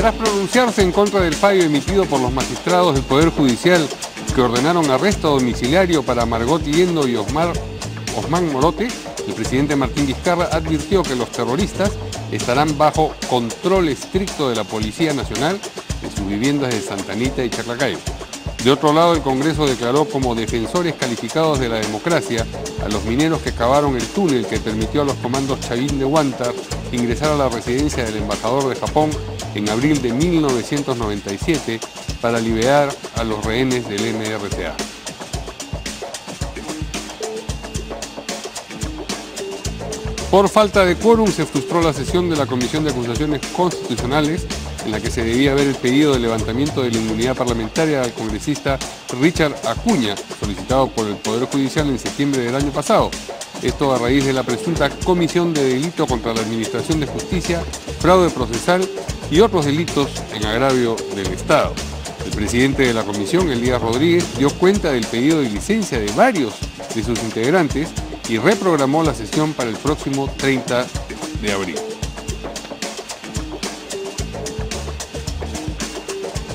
Tras pronunciarse en contra del fallo emitido por los magistrados del Poder Judicial que ordenaron arresto domiciliario para Margot Liendo y Osman Morote, el presidente Martín Vizcarra advirtió que los terroristas estarán bajo control estricto de la Policía Nacional en sus viviendas de Santa Anita y Chaclacayo. De otro lado, el Congreso declaró como defensores calificados de la democracia a los mineros que cavaron el túnel que permitió a los comandos Chavín de Huántar ingresar a la residencia del embajador de Japón en abril de 1997 para liberar a los rehenes del MRTA. Por falta de quórum se frustró la sesión de la Comisión de Acusaciones Constitucionales en la que se debía ver el pedido de levantamiento de la inmunidad parlamentaria al congresista Richard Acuña, solicitado por el Poder Judicial en septiembre del año pasado. Esto a raíz de la presunta comisión de delito contra la Administración de Justicia, fraude procesal y otros delitos en agravio del Estado. El presidente de la comisión, Elías Rodríguez, dio cuenta del pedido de licencia de varios de sus integrantes y reprogramó la sesión para el próximo 30 de abril.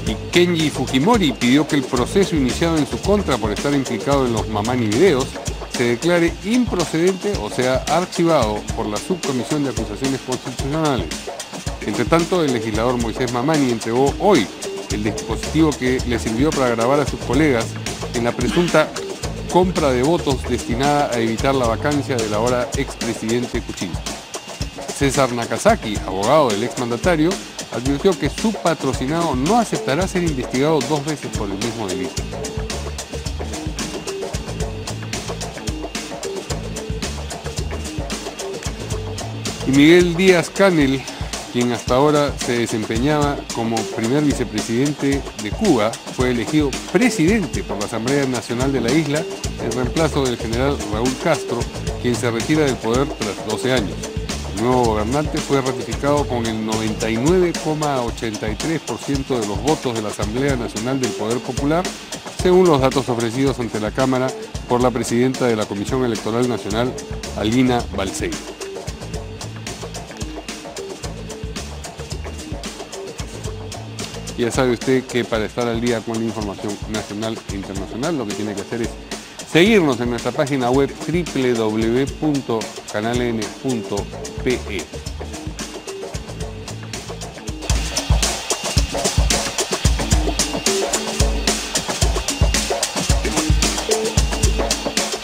Y Kenji Fujimori pidió que el proceso iniciado en su contra por estar implicado en los Mamani videos se declare improcedente, o sea, archivado por la Subcomisión de Acusaciones Constitucionales. Entre tanto, el legislador Moisés Mamani entregó hoy el dispositivo que le sirvió para grabar a sus colegas en la presunta compra de votos destinada a evitar la vacancia del ahora expresidente Kuczynski. César Nakazaki, abogado del exmandatario, advirtió que su patrocinado no aceptará ser investigado 2 veces por el mismo delito. Y Miguel Díaz-Canel, quien hasta ahora se desempeñaba como primer vicepresidente de Cuba, fue elegido presidente por la Asamblea Nacional de la isla en reemplazo del general Raúl Castro, quien se retira del poder tras 12 años. El nuevo gobernante fue ratificado con el 99,83% de los votos de la Asamblea Nacional del Poder Popular, según los datos ofrecidos ante la Cámara por la presidenta de la Comisión Electoral Nacional, Alina Balseiro. Ya sabe usted que para estar al día con la información nacional e internacional, lo que tiene que hacer es seguirnos en nuestra página web www.canaln.pe.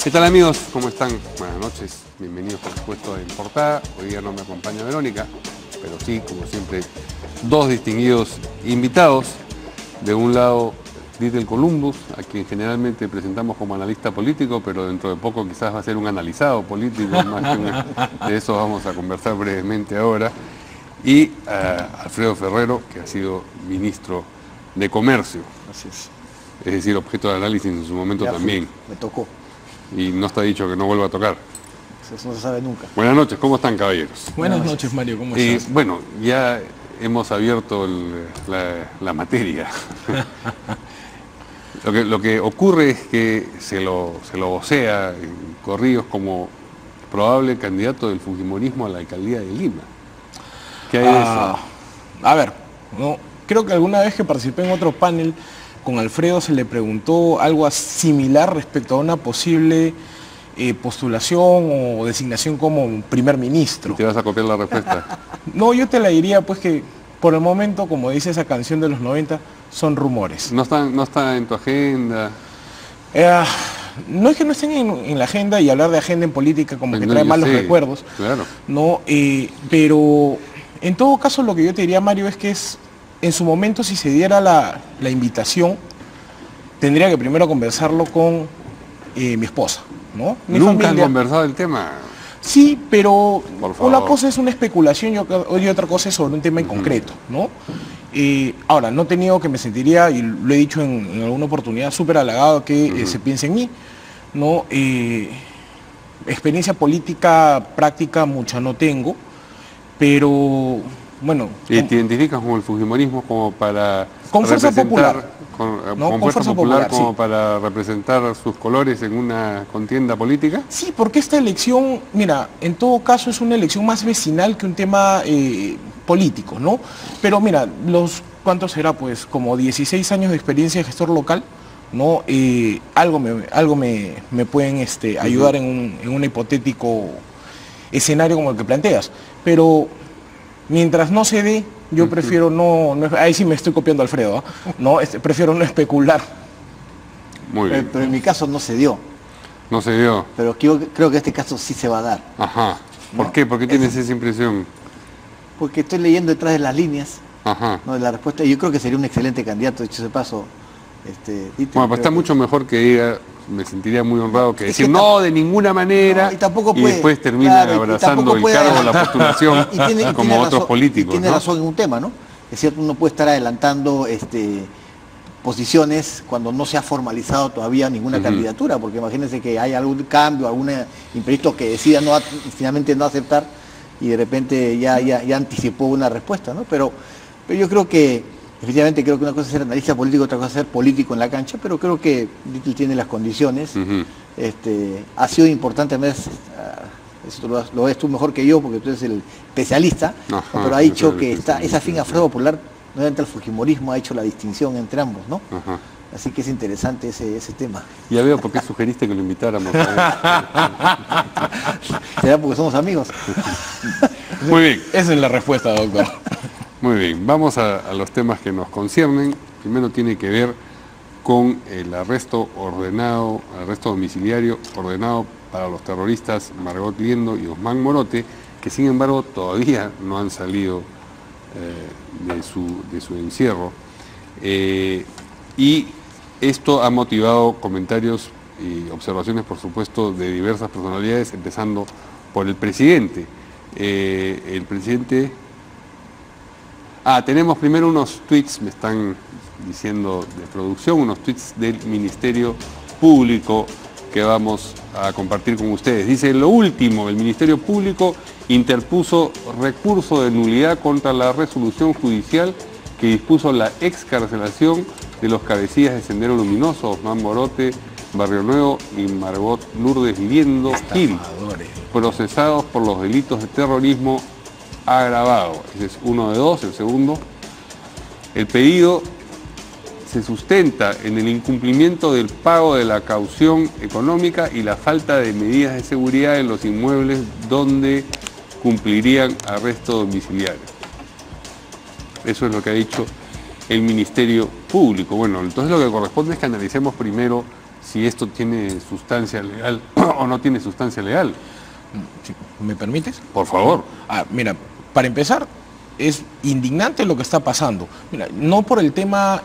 ¿Qué tal, amigos? ¿Cómo están? Buenas noches, bienvenidos por supuesto a En Portada. Hoy día no me acompaña Verónica, pero sí, como siempre, 2 distinguidos invitados. De un lado, Dietl Columbus, a quien generalmente presentamos como analista político, pero dentro de poco quizás va a ser un analizado político, más que de eso vamos a conversar brevemente ahora. Y Alfredo Ferrero, que ha sido ministro de Comercio. Así es. Es decir, objeto de análisis en su momento ya también. Me tocó. Y no está dicho que no vuelva a tocar. Eso no se sabe nunca. Buenas noches, ¿cómo están, caballeros? Buenas noches, Mario, ¿cómo estás? Bueno, ya hemos abierto la materia. Lo que ocurre es que se lo vocea en corridos como probable candidato del fujimorismo a la alcaldía de Lima. ¿Qué hay de eso? A ver, no, creo que alguna vez que participé en otro panel con Alfredo se le preguntó algo similar respecto a una posible postulación o designación como primer ministro. ¿Te vas a copiar la respuesta? No, yo te la diría pues que por el momento, como dice esa canción de los 90, son rumores. ¿No está en tu agenda? No es que no estén en la agenda, y hablar de agenda en política como que trae malos recuerdos. Claro. No, pero en todo caso lo que yo te diría, Mario, es que en su momento, si se diera la invitación, tendría que primero conversarlo con mi esposa, ¿no? ¿Nunca han conversado el tema? Sí, pero una cosa es una especulación y otra cosa es sobre un tema en concreto, ¿no? Ahora, no he tenido que me sentiría, y lo he dicho en alguna oportunidad, súper halagado que se piense en mí, ¿no? Experiencia política práctica mucha no tengo, pero bueno... ¿Y te identificas con el fujimorismo como para con fuerza popular? Con fuerza popular como sí, para representar sus colores en una contienda política? Sí, porque esta elección, mira, en todo caso es una elección más vecinal que un tema políticos, ¿no? Pero mira, ¿cuánto será? Pues como 16 años de experiencia de gestor local, ¿no? Algo me pueden ayudar en un hipotético escenario como el que planteas. Pero mientras no se dé, yo prefiero no, ahí sí me estoy copiando a Alfredo, ¿no? Prefiero no especular. Muy bien. Pero en mi caso no se dio. No se dio. Pero creo que este caso sí se va a dar. Ajá. ¿Por qué? ¿Por qué tienes esa impresión? Porque estoy leyendo detrás de las líneas, Ajá. ¿no? De la respuesta. Yo creo que sería un excelente candidato, dicho ese paso. Bueno, pues está mucho mejor que diga, me sentiría muy honrado que decir no, de ninguna manera, no, y tampoco puede, después termina claro, abrazando el cargo de la postulación como otros razón, políticos. Tiene ¿no? razón en un tema, ¿no? Es cierto, uno puede estar adelantando posiciones cuando no se ha formalizado todavía ninguna candidatura, porque imagínense que hay algún cambio, algún imprevisto que decida finalmente no aceptar y de repente ya anticipó una respuesta, ¿no? Pero yo creo que efectivamente creo que una cosa es ser analista político, otra cosa es ser político en la cancha, pero creo que Little tiene las condiciones. Ha sido importante, además, eso lo ves tú mejor que yo, porque tú eres el especialista, pero ha dicho que esa fin a Fraude Popular, nuevamente el fujimorismo ha hecho la distinción entre ambos, ¿no? Así que es interesante ese tema. Ya veo por qué sugeriste que lo invitáramos. ¿Será porque somos amigos? Muy bien. Esa es la respuesta, doctor. Muy bien, vamos a los temas que nos conciernen. Primero tiene que ver con el arresto domiciliario ordenado para los terroristas Margot Liendo y Osman Morote, que sin embargo todavía no han salido de su encierro. Y esto ha motivado comentarios y observaciones, por supuesto, de diversas personalidades, empezando por el presidente. El presidente... tenemos primero unos tweets, me están diciendo de producción, unos tweets del Ministerio Público que vamos a compartir con ustedes. Dice, lo último, el Ministerio Público interpuso recurso de nulidad contra la resolución judicial que dispuso la excarcelación de los cabecillas de Sendero Luminoso, Osman Morote, Barrio Nuevo y Margot Lourdes Liendo Gil, procesados por los delitos de terrorismo agravado. Ese es uno de dos. El segundo, el pedido se sustenta en el incumplimiento del pago de la caución económica y la falta de medidas de seguridad en los inmuebles donde cumplirían arresto domiciliario. Eso es lo que ha dicho el Ministerio Público. Bueno, entonces lo que corresponde es que analicemos primero si esto tiene sustancia legal o no tiene sustancia legal. ¿Me permites? Por favor. Mira, para empezar, es indignante lo que está pasando. Mira, no por el tema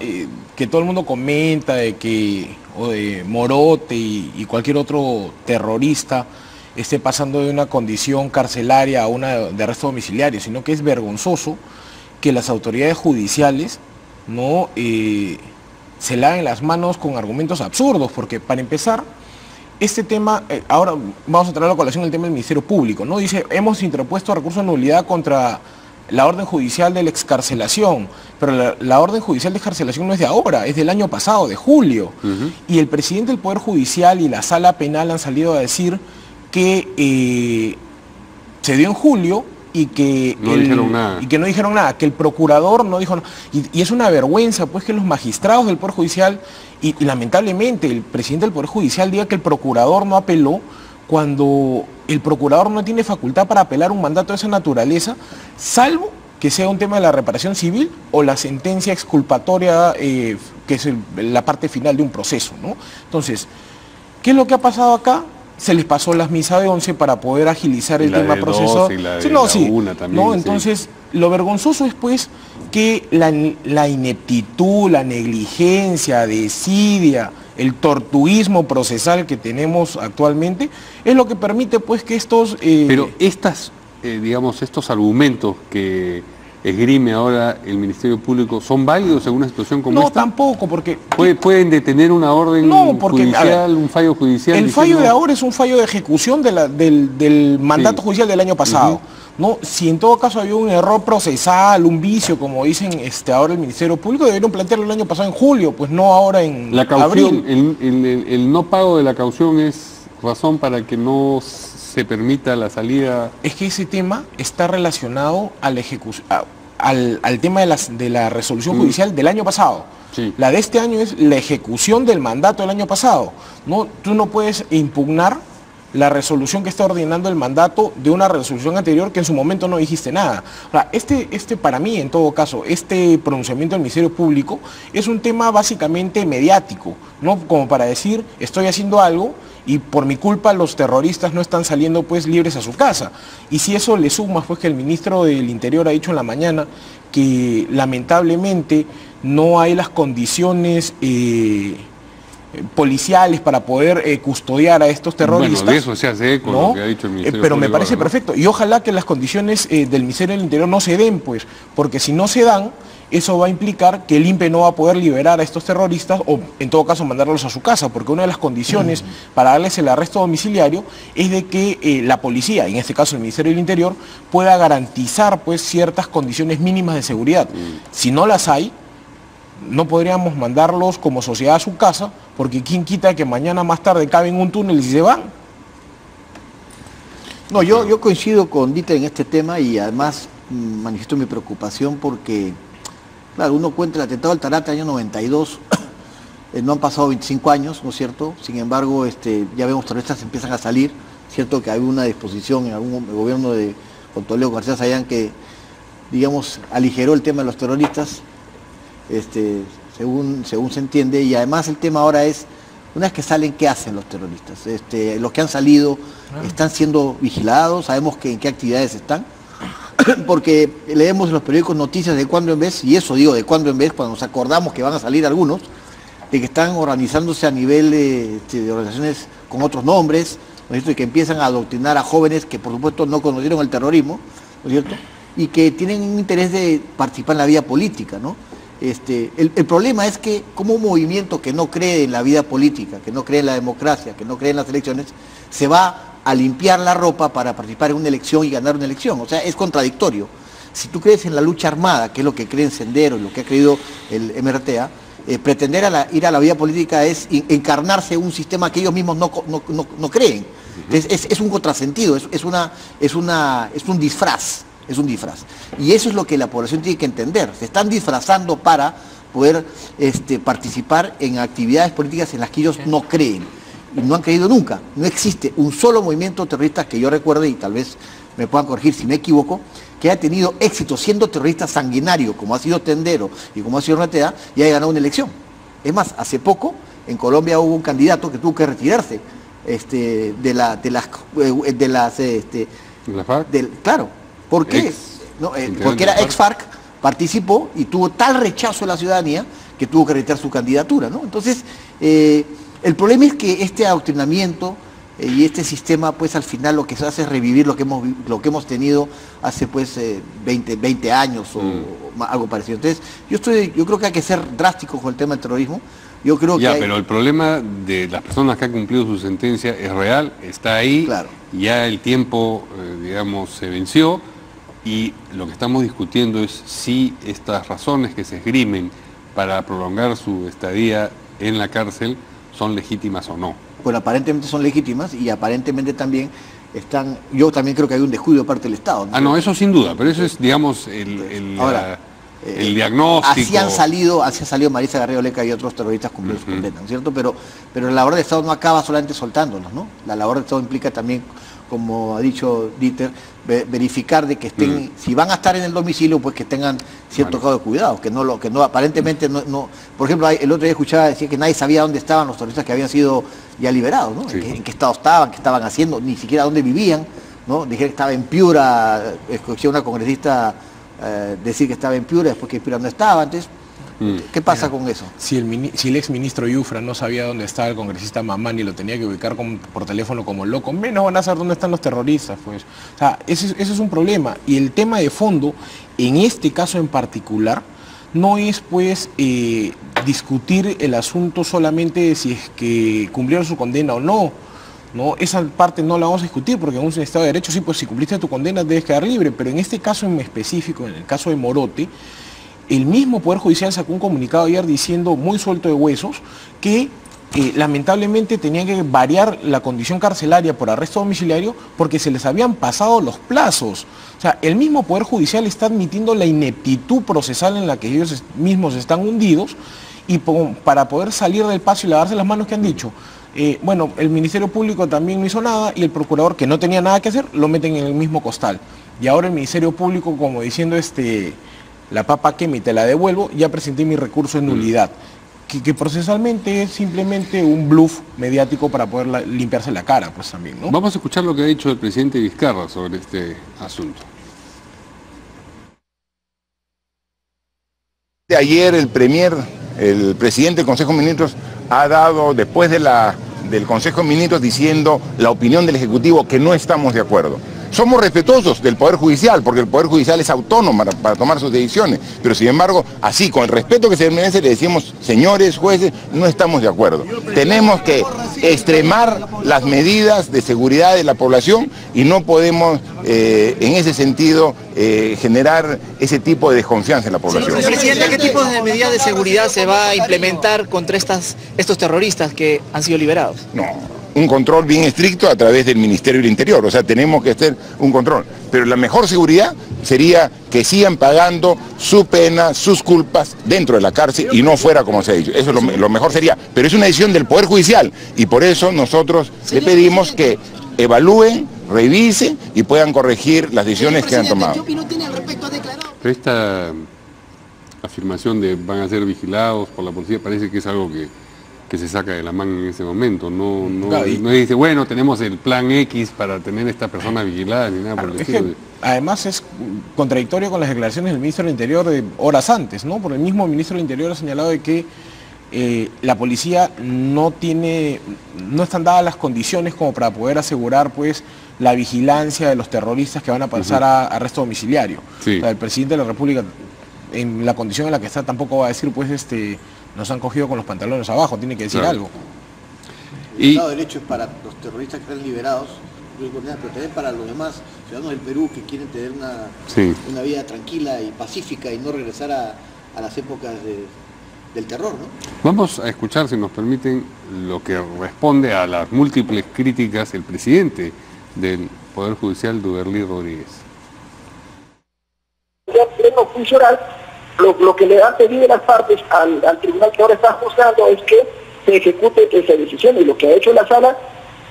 que todo el mundo comenta de Morote y cualquier otro terrorista esté pasando de una condición carcelaria a una de arresto domiciliario, sino que es vergonzoso que las autoridades judiciales no se laven las manos con argumentos absurdos, porque para empezar, este tema, ahora vamos a traer a colación el tema del Ministerio Público, ¿no? Dice, hemos interpuesto recurso de nulidad contra la orden judicial de la excarcelación, pero la orden judicial de excarcelación no es de ahora, es del año pasado, de julio. Y el presidente del Poder Judicial y la Sala Penal han salido a decir que se dio en julio y que no dijeron nada, que el procurador no dijo nada. Y es una vergüenza pues que los magistrados del Poder Judicial y lamentablemente el presidente del Poder Judicial diga que el procurador no apeló, cuando el procurador no tiene facultad para apelar un mandato de esa naturaleza, salvo que sea un tema de la reparación civil o la sentencia exculpatoria, que es la parte final de un proceso, ¿no? Entonces, ¿qué es lo que ha pasado acá? Se les pasó las misas de 11 para poder agilizar el tema procesal. Entonces, lo vergonzoso es pues que la ineptitud, la negligencia, desidia, el tortuismo procesal que tenemos actualmente es lo que permite pues que estos... Pero estos argumentos que esgrime ahora el Ministerio Público, ¿son válidos en una situación como esta? No, tampoco, porque... ¿Pueden detener una orden judicial, un fallo judicial? El fallo de ahora es un fallo de ejecución del mandato judicial del año pasado. ¿No? Si en todo caso había un error procesal, un vicio, como dicen ahora el Ministerio Público, deberían plantearlo el año pasado en julio, pues no ahora en la caución, abril. El no pago de la caución es razón para que no se se permita la salida. Es que ese tema está relacionado a la ejecución, al tema de la resolución judicial del año pasado. Sí. La de este año es la ejecución del mandato del año pasado. No, tú no puedes impugnar la resolución que está ordenando el mandato de una resolución anterior que en su momento no dijiste nada. O sea, para mí, en todo caso, este pronunciamiento del Ministerio Público es un tema básicamente mediático, ¿no? Como para decir, estoy haciendo algo y por mi culpa los terroristas no están saliendo pues libres a su casa. Y si eso le sumas pues que el ministro del Interior ha dicho en la mañana que lamentablemente no hay las condiciones policiales para poder custodiar a estos terroristas. Bueno, de eso se hace eco, ¿no? Lo que ha dicho el Ministerio pero Público, me parece ¿no? perfecto. Y ojalá que las condiciones del Ministerio del Interior no se den, pues, porque si no se dan, eso va a implicar que el INPE no va a poder liberar a estos terroristas o en todo caso mandarlos a su casa, porque una de las condiciones para darles el arresto domiciliario es de que la policía, en este caso el Ministerio del Interior, pueda garantizar pues ciertas condiciones mínimas de seguridad. Si no las hay, no podríamos mandarlos como sociedad a su casa, porque quién quita que mañana más tarde caben en un túnel y se van. No, yo coincido con Dieter en este tema y además manifiesto mi preocupación porque, claro, uno cuenta el atentado del Tarata año 92, no han pasado 25 años, ¿no es cierto? Sin embargo, ya vemos terroristas empiezan a salir, cierto que hay una disposición en algún gobierno con Toledo García Sayán que, digamos, aligeró el tema de los terroristas, según se entiende, y además el tema ahora es, una vez que salen, ¿qué hacen los terroristas? Los que han salido están siendo vigilados, sabemos en qué actividades están, porque leemos en los periódicos noticias de cuando en vez, y eso digo de cuando en vez, cuando nos acordamos que van a salir algunos, de que están organizándose a nivel de organizaciones con otros nombres, ¿no es cierto? Y que empiezan a adoctrinar a jóvenes que por supuesto no conocieron el terrorismo, ¿no es cierto? Y que tienen un interés de participar en la vida política, ¿no? El problema es que como un movimiento que no cree en la vida política, que no cree en la democracia, que no cree en las elecciones, se va a limpiar la ropa para participar en una elección y ganar una elección. O sea, es contradictorio. Si tú crees en la lucha armada, que es lo que cree en Sendero, lo que ha creído el MRTA, pretender ir a la vida política es encarnarse un sistema que ellos mismos no creen. Es un contrasentido, es un disfraz. Es un disfraz. Y eso es lo que la población tiene que entender. Se están disfrazando para poder participar en actividades políticas en las que ellos no creen. Y no han creído nunca. No existe un solo movimiento terrorista que yo recuerde, y tal vez me puedan corregir si me equivoco, que haya tenido éxito siendo terrorista sanguinario, como ha sido Tendero y como ha sido RTA, y haya ganado una elección. Es más, hace poco en Colombia hubo un candidato que tuvo que retirarse de las FARC. Claro. ¿Por qué? Porque era ex-FARC, participó y tuvo tal rechazo de la ciudadanía que tuvo que retirar su candidatura, ¿no? Entonces, el problema es que este adoctrinamiento y este sistema, pues al final lo que se hace es revivir lo que hemos tenido hace pues 20 años o algo parecido. Entonces, yo creo que hay que ser drástico con el tema del terrorismo. Yo creo que pero el problema de las personas que han cumplido su sentencia es real, está ahí, claro. Ya el tiempo, digamos, se venció. Y lo que estamos discutiendo es si estas razones que se esgrimen para prolongar su estadía en la cárcel son legítimas o no. Bueno, aparentemente son legítimas y aparentemente también yo también creo que hay un descuido de parte del Estado, ¿no? No, eso sin duda, pero eso es, digamos, el diagnóstico. Así han salido Marisa Garrido Leca y otros terroristas cumpliendo su condena, ¿no es cierto? Pero la labor del Estado no acaba solamente soltándolos, ¿no? La labor del Estado implica también, como ha dicho Dieter, verificar de que estén, si van a estar en el domicilio, pues que tengan cierto grado de cuidado, que no aparentemente no. Por ejemplo, el otro día escuchaba decir que nadie sabía dónde estaban los terroristas que habían sido ya liberados, ¿no? Sí. En qué estado estaban, qué estaban haciendo, ni siquiera dónde vivían, ¿no? Dijeron que estaba en Piura, escuché a una congresista decir que estaba en Piura, después que Piura no estaba. Entonces, ¿qué pasa con eso? Si el ex ministro Yufra no sabía dónde estaba el congresista Mamani y lo tenía que ubicar por teléfono como loco, menos van a saber dónde están los terroristas, pues. O sea, ese es un problema. Y el tema de fondo, en este caso en particular, no es pues discutir el asunto solamente de si es que cumplieron su condena o no. ¿No? Esa parte no la vamos a discutir porque en un Estado de Derecho sí, pues si cumpliste tu condena debes quedar libre, pero en este caso en específico, en el caso de Morote, el mismo Poder Judicial sacó un comunicado ayer diciendo, muy suelto de huesos, que lamentablemente tenían que variar la condición carcelaria por arresto domiciliario porque se les habían pasado los plazos. O sea, el mismo Poder Judicial está admitiendo la ineptitud procesal en la que ellos mismos están hundidos, y para poder salir del paso y lavarse las manos, que han dicho, bueno, el Ministerio Público también no hizo nada y el procurador, que no tenía nada que hacer, lo meten en el mismo costal. Y ahora el Ministerio Público, como diciendo, la papa queme, te la devuelvo, ya presenté mi recurso en nulidad. Que procesalmente es simplemente un bluff mediático para poder limpiarse la cara, pues también, ¿no? Vamos a escuchar lo que ha dicho el presidente Vizcarra sobre este asunto. Ayer el presidente del Consejo de Ministros ha dado, después del Consejo de Ministros, diciendo la opinión del Ejecutivo, que no estamos de acuerdo. Somos respetuosos del Poder Judicial, porque el Poder Judicial es autónomo para tomar sus decisiones, pero sin embargo, así, con el respeto que se merece, le decimos, señores jueces, no estamos de acuerdo. Tenemos que extremar las medidas de seguridad de la población y no podemos, en ese sentido, generar ese tipo de desconfianza en la población. Presidente, ¿qué tipo de medidas de seguridad se va a implementar contra estos terroristas que han sido liberados? No. Un control bien estricto a través del Ministerio del Interior, o sea, tenemos que hacer un control. Pero la mejor seguridad sería que sigan pagando su pena, sus culpas dentro de la cárcel y no fuera como se ha dicho. Eso es lo mejor sería. Pero es una decisión del Poder Judicial y por eso nosotros le pedimos que evalúen, revisen y puedan corregir las decisiones que han tomado. Pero esta afirmación de van a ser vigilados por la policía parece que es algo que se saca de la manga en ese momento, no dice, bueno, tenemos el plan X para tener a esta persona vigilada ni nada por el estilo. Además es contradictorio con las declaraciones del ministro del Interior de horas antes, ¿no? Porque el mismo ministro del Interior ha señalado de que la policía no están dadas las condiciones como para poder asegurar, pues, la vigilancia de los terroristas que van a pasar a arresto domiciliario. Sí. O sea, el presidente de la República, en la condición en la que está, tampoco va a decir, pues, nos han cogido con los pantalones abajo, tiene que decir algo. El Estado de Derecho es para los terroristas que están liberados, pero también para los demás ciudadanos del Perú que quieren tener una vida tranquila y pacífica y no regresar a las épocas del terror, ¿no? Vamos a escuchar, si nos permiten, lo que responde a las múltiples críticas el presidente del Poder Judicial, Duberly Rodríguez. Pleno funcional. Lo que le han pedido las partes al tribunal que ahora está juzgando es que se ejecute esa decisión, y lo que ha hecho la sala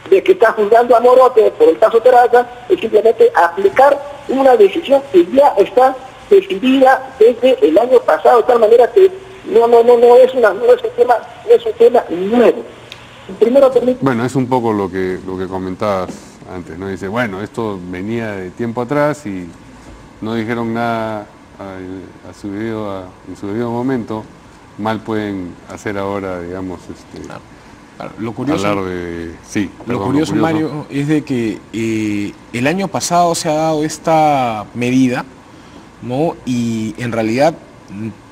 de que está juzgando a Morote por el caso Peraza es simplemente aplicar una decisión que ya está decidida desde el año pasado, de tal manera que no es un tema nuevo. Primero bueno, es un poco lo que comentabas antes, ¿no? Dice, bueno, esto venía de tiempo atrás y no dijeron nada en su debido momento, mal pueden hacer ahora, digamos, lo curioso, hablar de... Sí, lo curioso, Mario, es de que el año pasado se ha dado esta medida, ¿no? Y en realidad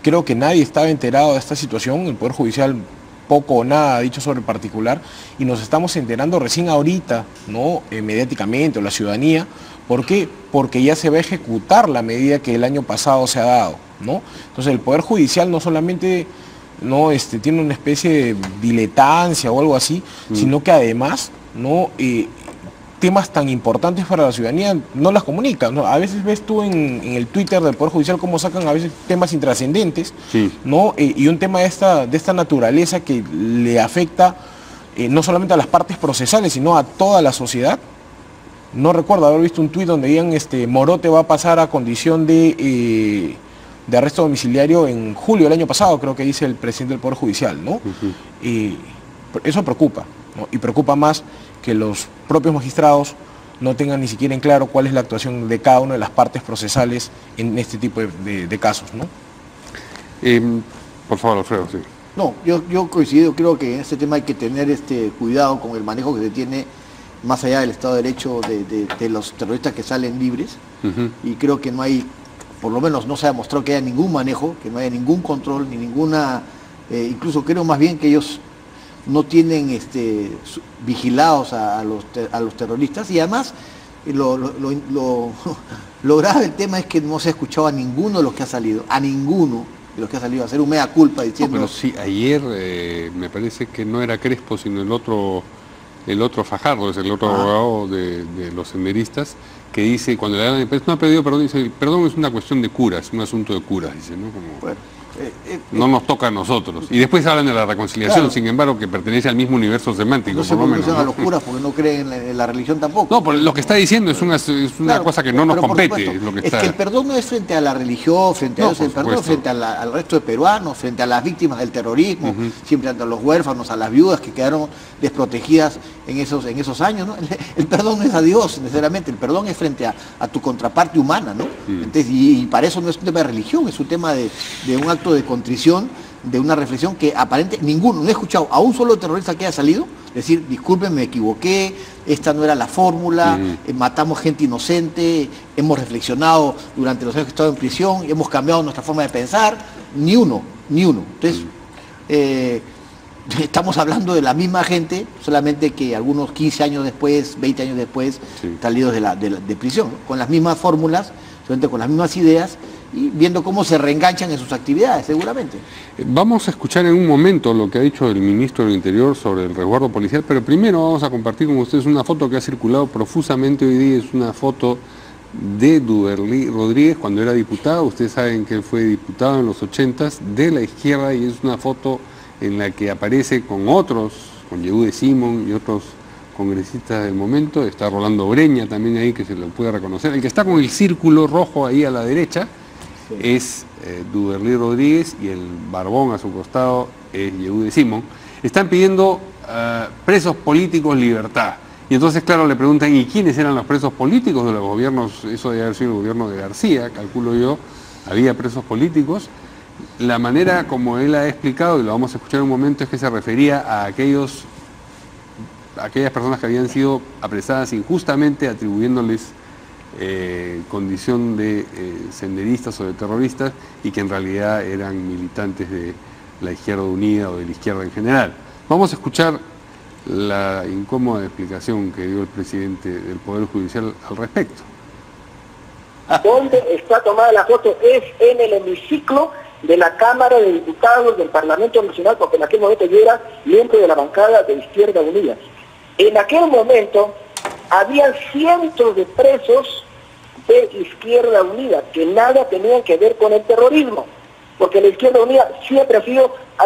creo que nadie estaba enterado de esta situación, el Poder Judicial poco o nada ha dicho sobre el particular, y nos estamos enterando recién ahorita, ¿no? Mediáticamente, o la ciudadanía. ¿Por qué? Porque ya se va a ejecutar la medida que el año pasado se ha dado, ¿no? Entonces el Poder Judicial no solamente tiene una especie de diletancia o algo así, sino que además, ¿no? Temas tan importantes para la ciudadanía no las comunica, ¿no? A veces ves tú en el Twitter del Poder Judicial cómo sacan a veces temas intrascendentes, ¿no? Y un tema de esta naturaleza que le afecta no solamente a las partes procesales, sino a toda la sociedad. No recuerdo haber visto un tuit donde digan Morote va a pasar a condición de arresto domiciliario en julio del año pasado, creo que dice el presidente del Poder Judicial, ¿no? Y eso preocupa, ¿no? Y preocupa más que los propios magistrados no tengan ni siquiera en claro cuál es la actuación de cada una de las partes procesales en este tipo de casos, ¿no? Por favor, Alfredo, sí. No, yo coincido, creo que en este tema hay que tener cuidado con el manejo que se tiene más allá del Estado de Derecho de los terroristas que salen libres, y creo que no hay, por lo menos no se ha demostrado que haya ningún manejo, que no haya ningún control, ni ninguna, incluso creo más bien que ellos no tienen vigilados a los terroristas, y además lo grave del tema es que no se ha escuchado a ninguno de los que ha salido, a ninguno, de los que ha salido a hacer un mea culpa diciendo... No, pero sí, ayer me parece que no era Crespo, sino el otro Fajardo, es el otro abogado de los senderistas, que dice, cuando le dan el no ha pedido perdón, dice, el perdón es una cuestión de curas, es un asunto de curas, dice, ¿no? Como, bueno, no nos toca a nosotros. Y después hablan de la reconciliación, claro, sin embargo, que pertenece al mismo universo semántico. No se por lo menos, ¿no? A los curas porque no creen en la religión tampoco. No, pero lo que está diciendo es una claro, cosa que no nos compete. Es que el perdón no es frente a la religión, frente a eso, el perdón frente al resto de peruanos, frente a las víctimas del terrorismo, siempre a los huérfanos, a las viudas que quedaron desprotegidas en esos años, ¿no? El perdón no es a Dios, necesariamente, el perdón es frente a tu contraparte humana, ¿no? Entonces, y para eso no es un tema de religión, es un tema de un acto de contrición, de una reflexión que aparentemente ninguno, no he escuchado a un solo terrorista que haya salido decir, disculpen, me equivoqué, esta no era la fórmula, matamos gente inocente, hemos reflexionado durante los años que he estado en prisión, hemos cambiado nuestra forma de pensar, ni uno. Entonces, estamos hablando de la misma gente, solamente que algunos 15 años después, 20 años después, salidos de prisión, ¿no? Con las mismas fórmulas, solamente con las mismas ideas, y viendo cómo se reenganchan en sus actividades, seguramente. Vamos a escuchar en un momento lo que ha dicho el ministro del Interior sobre el resguardo policial, pero primero vamos a compartir con ustedes una foto que ha circulado profusamente hoy día. Es una foto de Duberlí Rodríguez cuando era diputado. Ustedes saben que él fue diputado en los 80s de la izquierda, y es una foto en la que aparece con otros, con Yehude Simón y otros congresistas del momento. Está Rolando Breña también ahí, que se lo puede reconocer. El que está con el círculo rojo ahí a la derecha es Duberlí Rodríguez, y el barbón a su costado es Yehude Simón. Están pidiendo presos políticos libertad. Y entonces, claro, le preguntan, ¿y quiénes eran los presos políticos de los gobiernos? Eso debe haber sido el gobierno de García, calculo yo, había presos políticos. La manera como él ha explicado, y lo vamos a escuchar en un momento, es que se refería a aquellas personas que habían sido apresadas injustamente, atribuyéndoles condición de senderistas o de terroristas, y que en realidad eran militantes de la Izquierda Unida o de la izquierda en general. Vamos a escuchar la incómoda explicación que dio el presidente del Poder Judicial al respecto. ¿Dónde está tomada la foto? Es en el hemiciclo de la Cámara de Diputados del Parlamento Nacional, porque en aquel momento yo era miembro de la bancada de Izquierda Unida. En aquel momento habían cientos de presos de Izquierda Unida que nada tenían que ver con el terrorismo, porque la Izquierda Unida siempre ha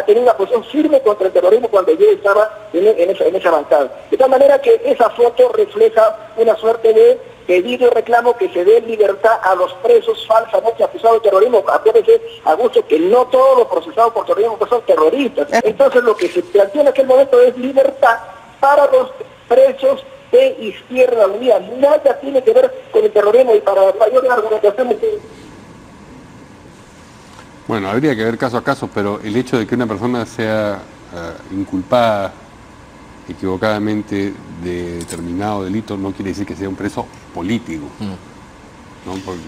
tenido una posición firme contra el terrorismo cuando yo estaba en esa bancada. De tal manera que esa foto refleja una suerte de pedido y reclamo que se dé libertad a los presos falsamente acusados de terrorismo. Acuérdense, Augusto, que no todos los procesados por terrorismo son terroristas. Entonces lo que se planteó en aquel momento es libertad para los presos de Izquierda Unida. Nada tiene que ver con el terrorismo, y para mayor argumentación... Bueno, habría que ver caso a caso, pero el hecho de que una persona sea inculpada equivocadamente de determinado delito no quiere decir que sea un preso político, ¿no? Porque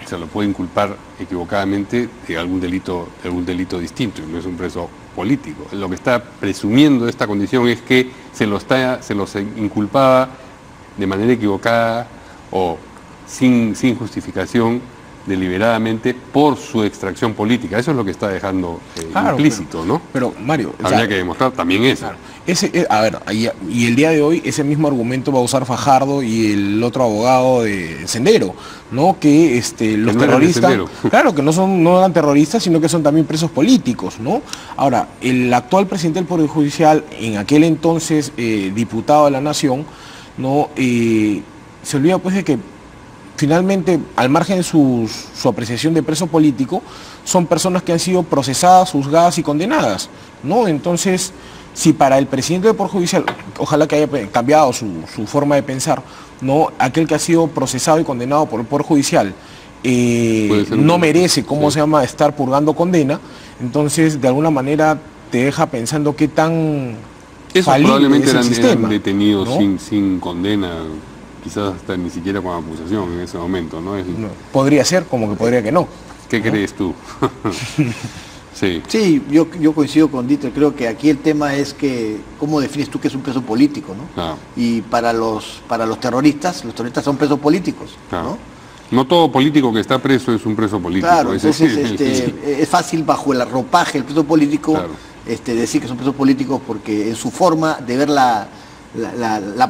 se lo puede inculpar equivocadamente de algún delito distinto, y no es un preso político. Lo que está presumiendo esta condición es que se los inculpaba de manera equivocada o sin justificación, deliberadamente, por su extracción política. Eso es lo que está dejando implícito, ¿no? Pero, Mario... Habría que demostrar también eso. Claro. Y el día de hoy ese mismo argumento va a usar Fajardo y el otro abogado de Sendero, ¿no? Que los no terroristas... Claro, que no eran terroristas, sino que son también presos políticos, ¿no? Ahora, el actual presidente del Poder Judicial, en aquel entonces diputado de la Nación, ¿no? Se olvida pues de que finalmente, al margen de su apreciación de preso político, son personas que han sido procesadas, juzgadas y condenadas, ¿no? Entonces, si para el presidente del Poder Judicial, ojalá que haya cambiado su forma de pensar, ¿no? Aquel que ha sido procesado y condenado por el Poder Judicial no merece, estar purgando condena, entonces de alguna manera te deja pensando qué tan probablemente es el sistema, eran detenidos, ¿no? sin condena, quizás hasta ni siquiera con acusación en ese momento, ¿no? Podría ser, como que podría que no. ¿Qué crees tú? Sí, yo coincido con Dieter. Creo que aquí el tema es que cómo defines tú que es un preso político, ¿no? Y para los terroristas son presos políticos, ¿no? No todo político que está preso es un preso político. Claro, entonces es fácil bajo el ropaje del preso político, claro, decir que son presos políticos, porque en su forma de ver la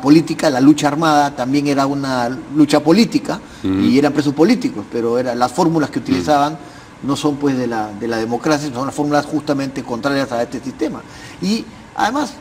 política, la lucha armada también era una lucha política, y eran presos políticos, pero las fórmulas que utilizaban no son pues de la democracia, son las fórmulas justamente contrarias a este sistema. Y además,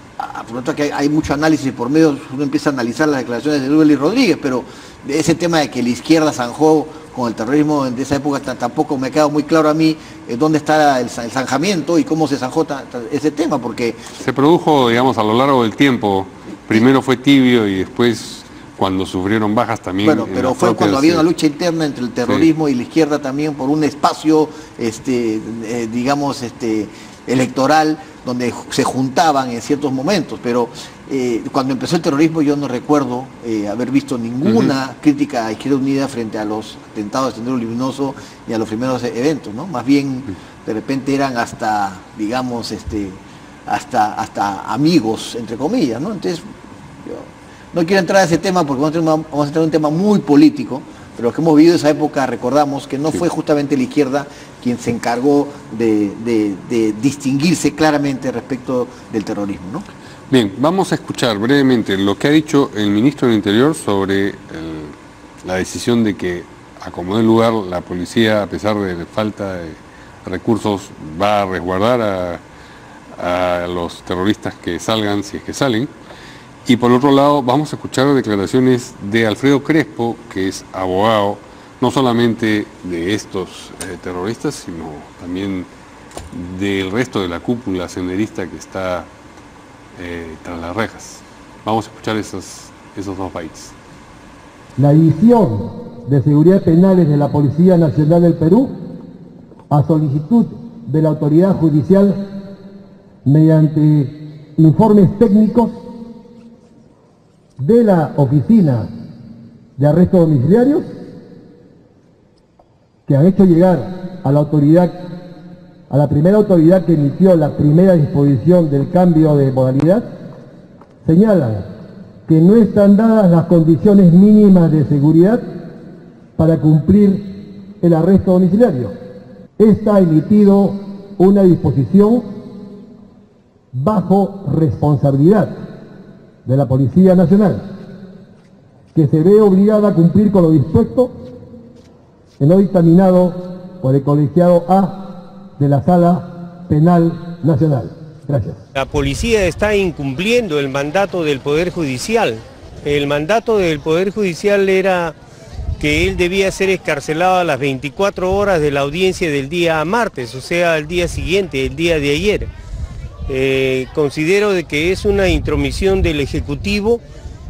por lo tanto, que hay mucho análisis por medio, uno empieza a analizar las declaraciones de Luis Rodríguez, pero ese tema de que la izquierda zanjó con el terrorismo de esa época tampoco me queda muy claro a mí dónde está el zanjamiento y cómo se zanjó ese tema, porque... Se produjo, digamos, a lo largo del tiempo. Primero fue tibio y después, cuando sufrieron bajas también... Bueno, pero fue cuando había una lucha interna entre el terrorismo y la izquierda también por un espacio, digamos, electoral, donde se juntaban en ciertos momentos, pero cuando empezó el terrorismo yo no recuerdo haber visto ninguna crítica a Izquierda Unida frente a los atentados de Sendero Luminoso y a los primeros eventos, ¿no? Más bien, de repente eran hasta, digamos, hasta amigos, entre comillas, ¿no? Entonces, yo no quiero entrar a ese tema porque vamos a entrar en un tema muy político, pero los que hemos vivido esa época recordamos que no fue justamente la izquierda quien se encargó de distinguirse claramente respecto del terrorismo, ¿no? Bien, vamos a escuchar brevemente lo que ha dicho el ministro del Interior sobre la decisión de que, a como dé lugar, la policía, a pesar de la falta de recursos, va a resguardar a los terroristas que salgan, si es que salen. Y por otro lado, vamos a escuchar declaraciones de Alfredo Crespo, que es abogado no solamente de estos terroristas, sino también del resto de la cúpula senderista que está tras las rejas. Vamos a escuchar esos dos bytes. La División de Seguridad Penales de la Policía Nacional del Perú, a solicitud de la autoridad judicial, mediante informes técnicos de la Oficina de Arrestos Domiciliarios, que han hecho llegar a la autoridad, a la primera autoridad que emitió la primera disposición del cambio de modalidad, señalan que no están dadas las condiciones mínimas de seguridad para cumplir el arresto domiciliario. Esta ha emitido una disposición bajo responsabilidad de la Policía Nacional, que se ve obligada a cumplir con lo dispuesto en lo dictaminado por el colegiado A de la Sala Penal Nacional. Gracias. La policía está incumpliendo el mandato del Poder Judicial. El mandato del Poder Judicial era que él debía ser excarcelado a las 24 horas de la audiencia del día martes, o sea, el día siguiente, el día de ayer. Considero de que es una intromisión del Ejecutivo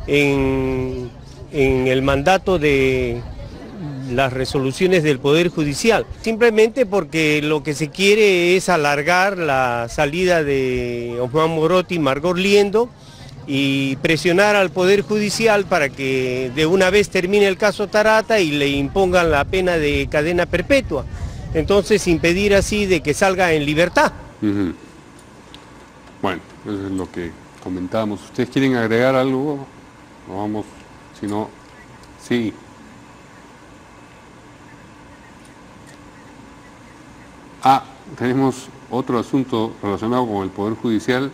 en el mandato de las resoluciones del Poder Judicial, simplemente porque lo que se quiere es alargar la salida de Osman Morote y Margot Liendo y presionar al Poder Judicial para que de una vez termine el caso Tarata y le impongan la pena de cadena perpetua. Entonces impedir así de que salga en libertad. Bueno, eso es lo que comentábamos. ¿Ustedes quieren agregar algo? No, vamos, si no, sí. Tenemos otro asunto relacionado con el Poder Judicial,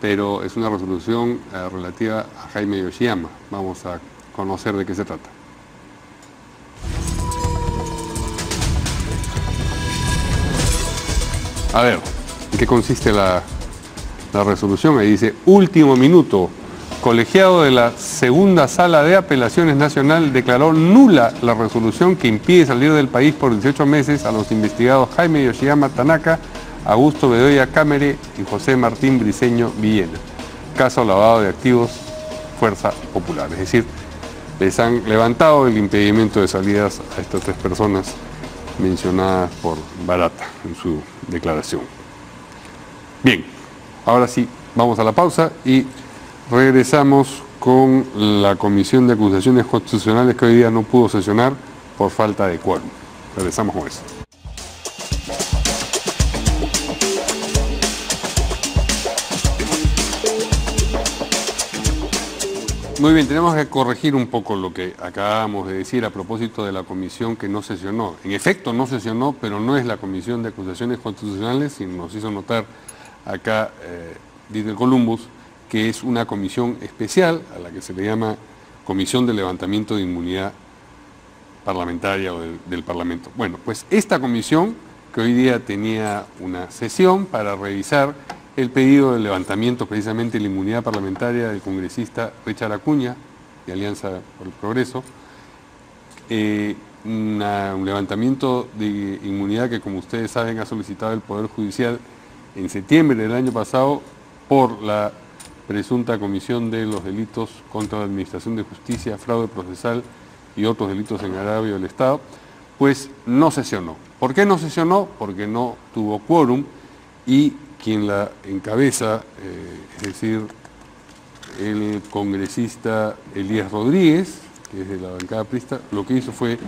pero es una resolución relativa a Jaime Yoshiyama. Vamos a conocer de qué se trata. A ver, ¿en qué consiste la resolución? Ahí dice: último minuto. Colegiado de la Segunda Sala de Apelaciones Nacional declaró nula la resolución que impide salir del país por 18 meses a los investigados Jaime Yoshiyama Tanaka, Augusto Bedoya Cámere y José Martín Briceño Villena. Caso lavado de activos, Fuerza Popular. Es decir, les han levantado el impedimento de salidas a estas tres personas mencionadas por Barata en su declaración. Bien, ahora sí, vamos a la pausa y regresamos con la Comisión de Acusaciones Constitucionales, que hoy día no pudo sesionar por falta de quórum. Regresamos con eso. Muy bien, tenemos que corregir un poco lo que acabamos de decir a propósito de la comisión que no sesionó. En efecto no sesionó, pero no es la Comisión de Acusaciones Constitucionales, sino nos hizo notar acá Dieter Columbus, que es una comisión especial a la que se le llama Comisión de Levantamiento de Inmunidad Parlamentaria o del Parlamento. Bueno, pues esta comisión, que hoy día tenía una sesión para revisar el pedido de levantamiento precisamente de la inmunidad parlamentaria del congresista Richard Acuña, de Alianza por el Progreso, un levantamiento de inmunidad que, como ustedes saben, ha solicitado el Poder Judicial en septiembre del año pasado por la presunta comisión de los delitos contra la Administración de Justicia, fraude procesal y otros delitos en agravio del Estado, pues no sesionó. ¿Por qué no sesionó? Porque no tuvo quórum y quien la encabeza, es decir, el congresista Elías Rodríguez, que es de la bancada aprista, lo que hizo fue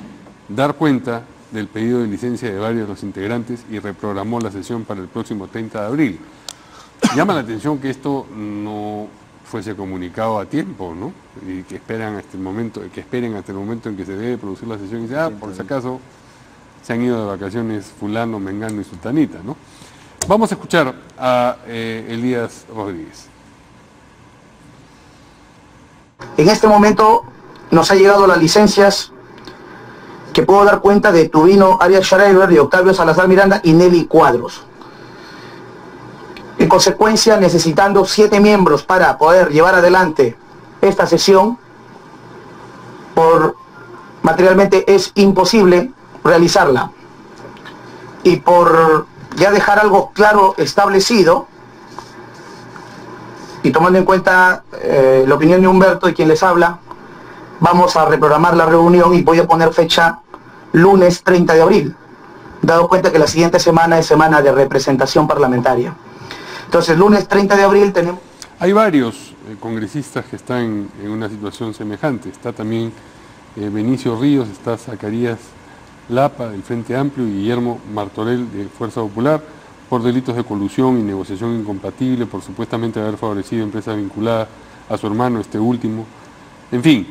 dar cuenta del pedido de licencia de varios de los integrantes y reprogramó la sesión para el próximo 30 de abril. Llama la atención que esto no fuese comunicado a tiempo, ¿no? Y que esperen hasta el momento en que se debe producir la sesión y dicen, por si acaso se han ido de vacaciones fulano, mengano y sultanita, ¿no? Vamos a escuchar a Elías Rodríguez. En este momento nos ha llegado las licencias que puedo dar cuenta de Tubino Arias Schreiber, de Octavio Salazar Miranda y Nelly Cuadros. En consecuencia, necesitando 7 miembros para poder llevar adelante esta sesión, materialmente es imposible realizarla. Y por ya dejar algo claro establecido, y tomando en cuenta la opinión de Humberto y quien les habla, vamos a reprogramar la reunión y voy a poner fecha lunes 30 de abril, dado cuenta que la siguiente semana es semana de representación parlamentaria. Entonces, lunes 30 de abril tenemos... Hay varios congresistas que están en una situación semejante. Está también Benicio Ríos, está Zacarías Lapa, del Frente Amplio, y Guillermo Martorell, de Fuerza Popular, por delitos de colusión y negociación incompatible, por supuestamente haber favorecido empresas vinculadas a su hermano, este último. En fin,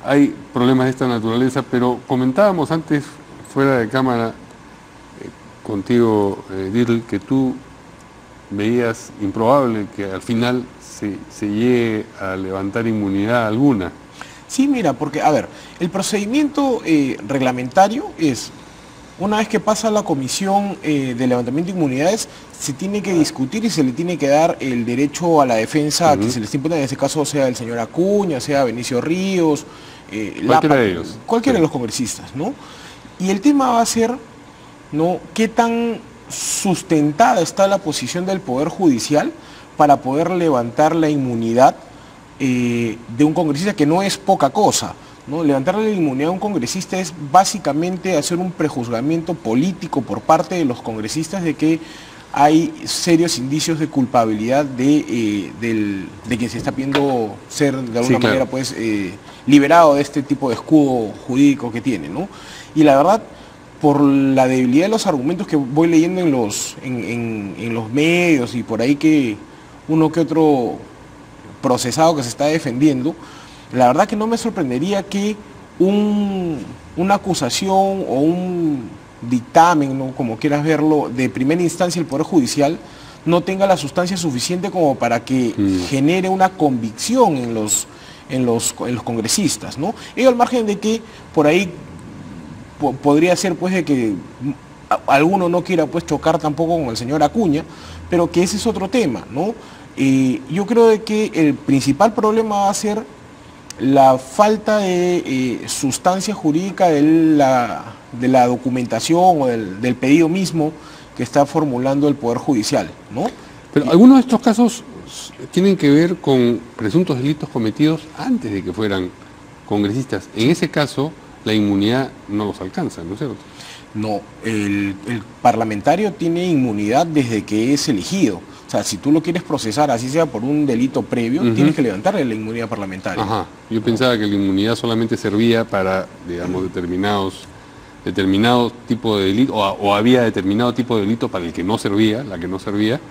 hay problemas de esta naturaleza, pero comentábamos antes, fuera de cámara, contigo, Dirl, que tú veías improbable que al final se llegue a levantar inmunidad alguna. Sí, mira, porque, a ver, el procedimiento reglamentario es, una vez que pasa la comisión de levantamiento de inmunidades, se tiene que discutir y se le tiene que dar el derecho a la defensa que se les impone, en este caso sea el señor Acuña, sea Benicio Ríos, cualquiera de ellos. Cualquiera de los congresistas, ¿no? Y el tema va a ser, ¿no?, qué tan sustentada está la posición del Poder Judicial para poder levantar la inmunidad de un congresista, que no es poca cosa, ¿no? Levantarle la inmunidad a un congresista es básicamente hacer un prejuzgamiento político por parte de los congresistas de que hay serios indicios de culpabilidad de quien se está pidiendo ser de alguna manera pues liberado de este tipo de escudo jurídico que tiene, ¿no? Y la verdad, por la debilidad de los argumentos que voy leyendo en los medios y por ahí que uno que otro procesado que se está defendiendo, la verdad que no me sorprendería que una acusación o un dictamen, ¿no?, como quieras verlo, de primera instancia el Poder Judicial no tenga la sustancia suficiente como para que genere una convicción en los congresistas, ¿no? Ello al margen de que por ahí podría ser pues de que alguno no quiera pues chocar tampoco con el señor Acuña, pero que ese es otro tema, ¿no? Yo creo de que el principal problema va a ser la falta de sustancia jurídica de la documentación o del pedido mismo que está formulando el Poder Judicial, ¿no? Pero algunos de estos casos tienen que ver con presuntos delitos cometidos antes de que fueran congresistas. En ese caso, la inmunidad no los alcanza, ¿no es cierto? No, el parlamentario tiene inmunidad desde que es elegido. O sea, si tú lo quieres procesar, así sea por un delito previo, tienes que levantarle la inmunidad parlamentaria. Ajá. Yo pensaba que la inmunidad solamente servía para, digamos, determinado tipo de delito, o había determinado tipo de delito para el que no servía, la que no servía,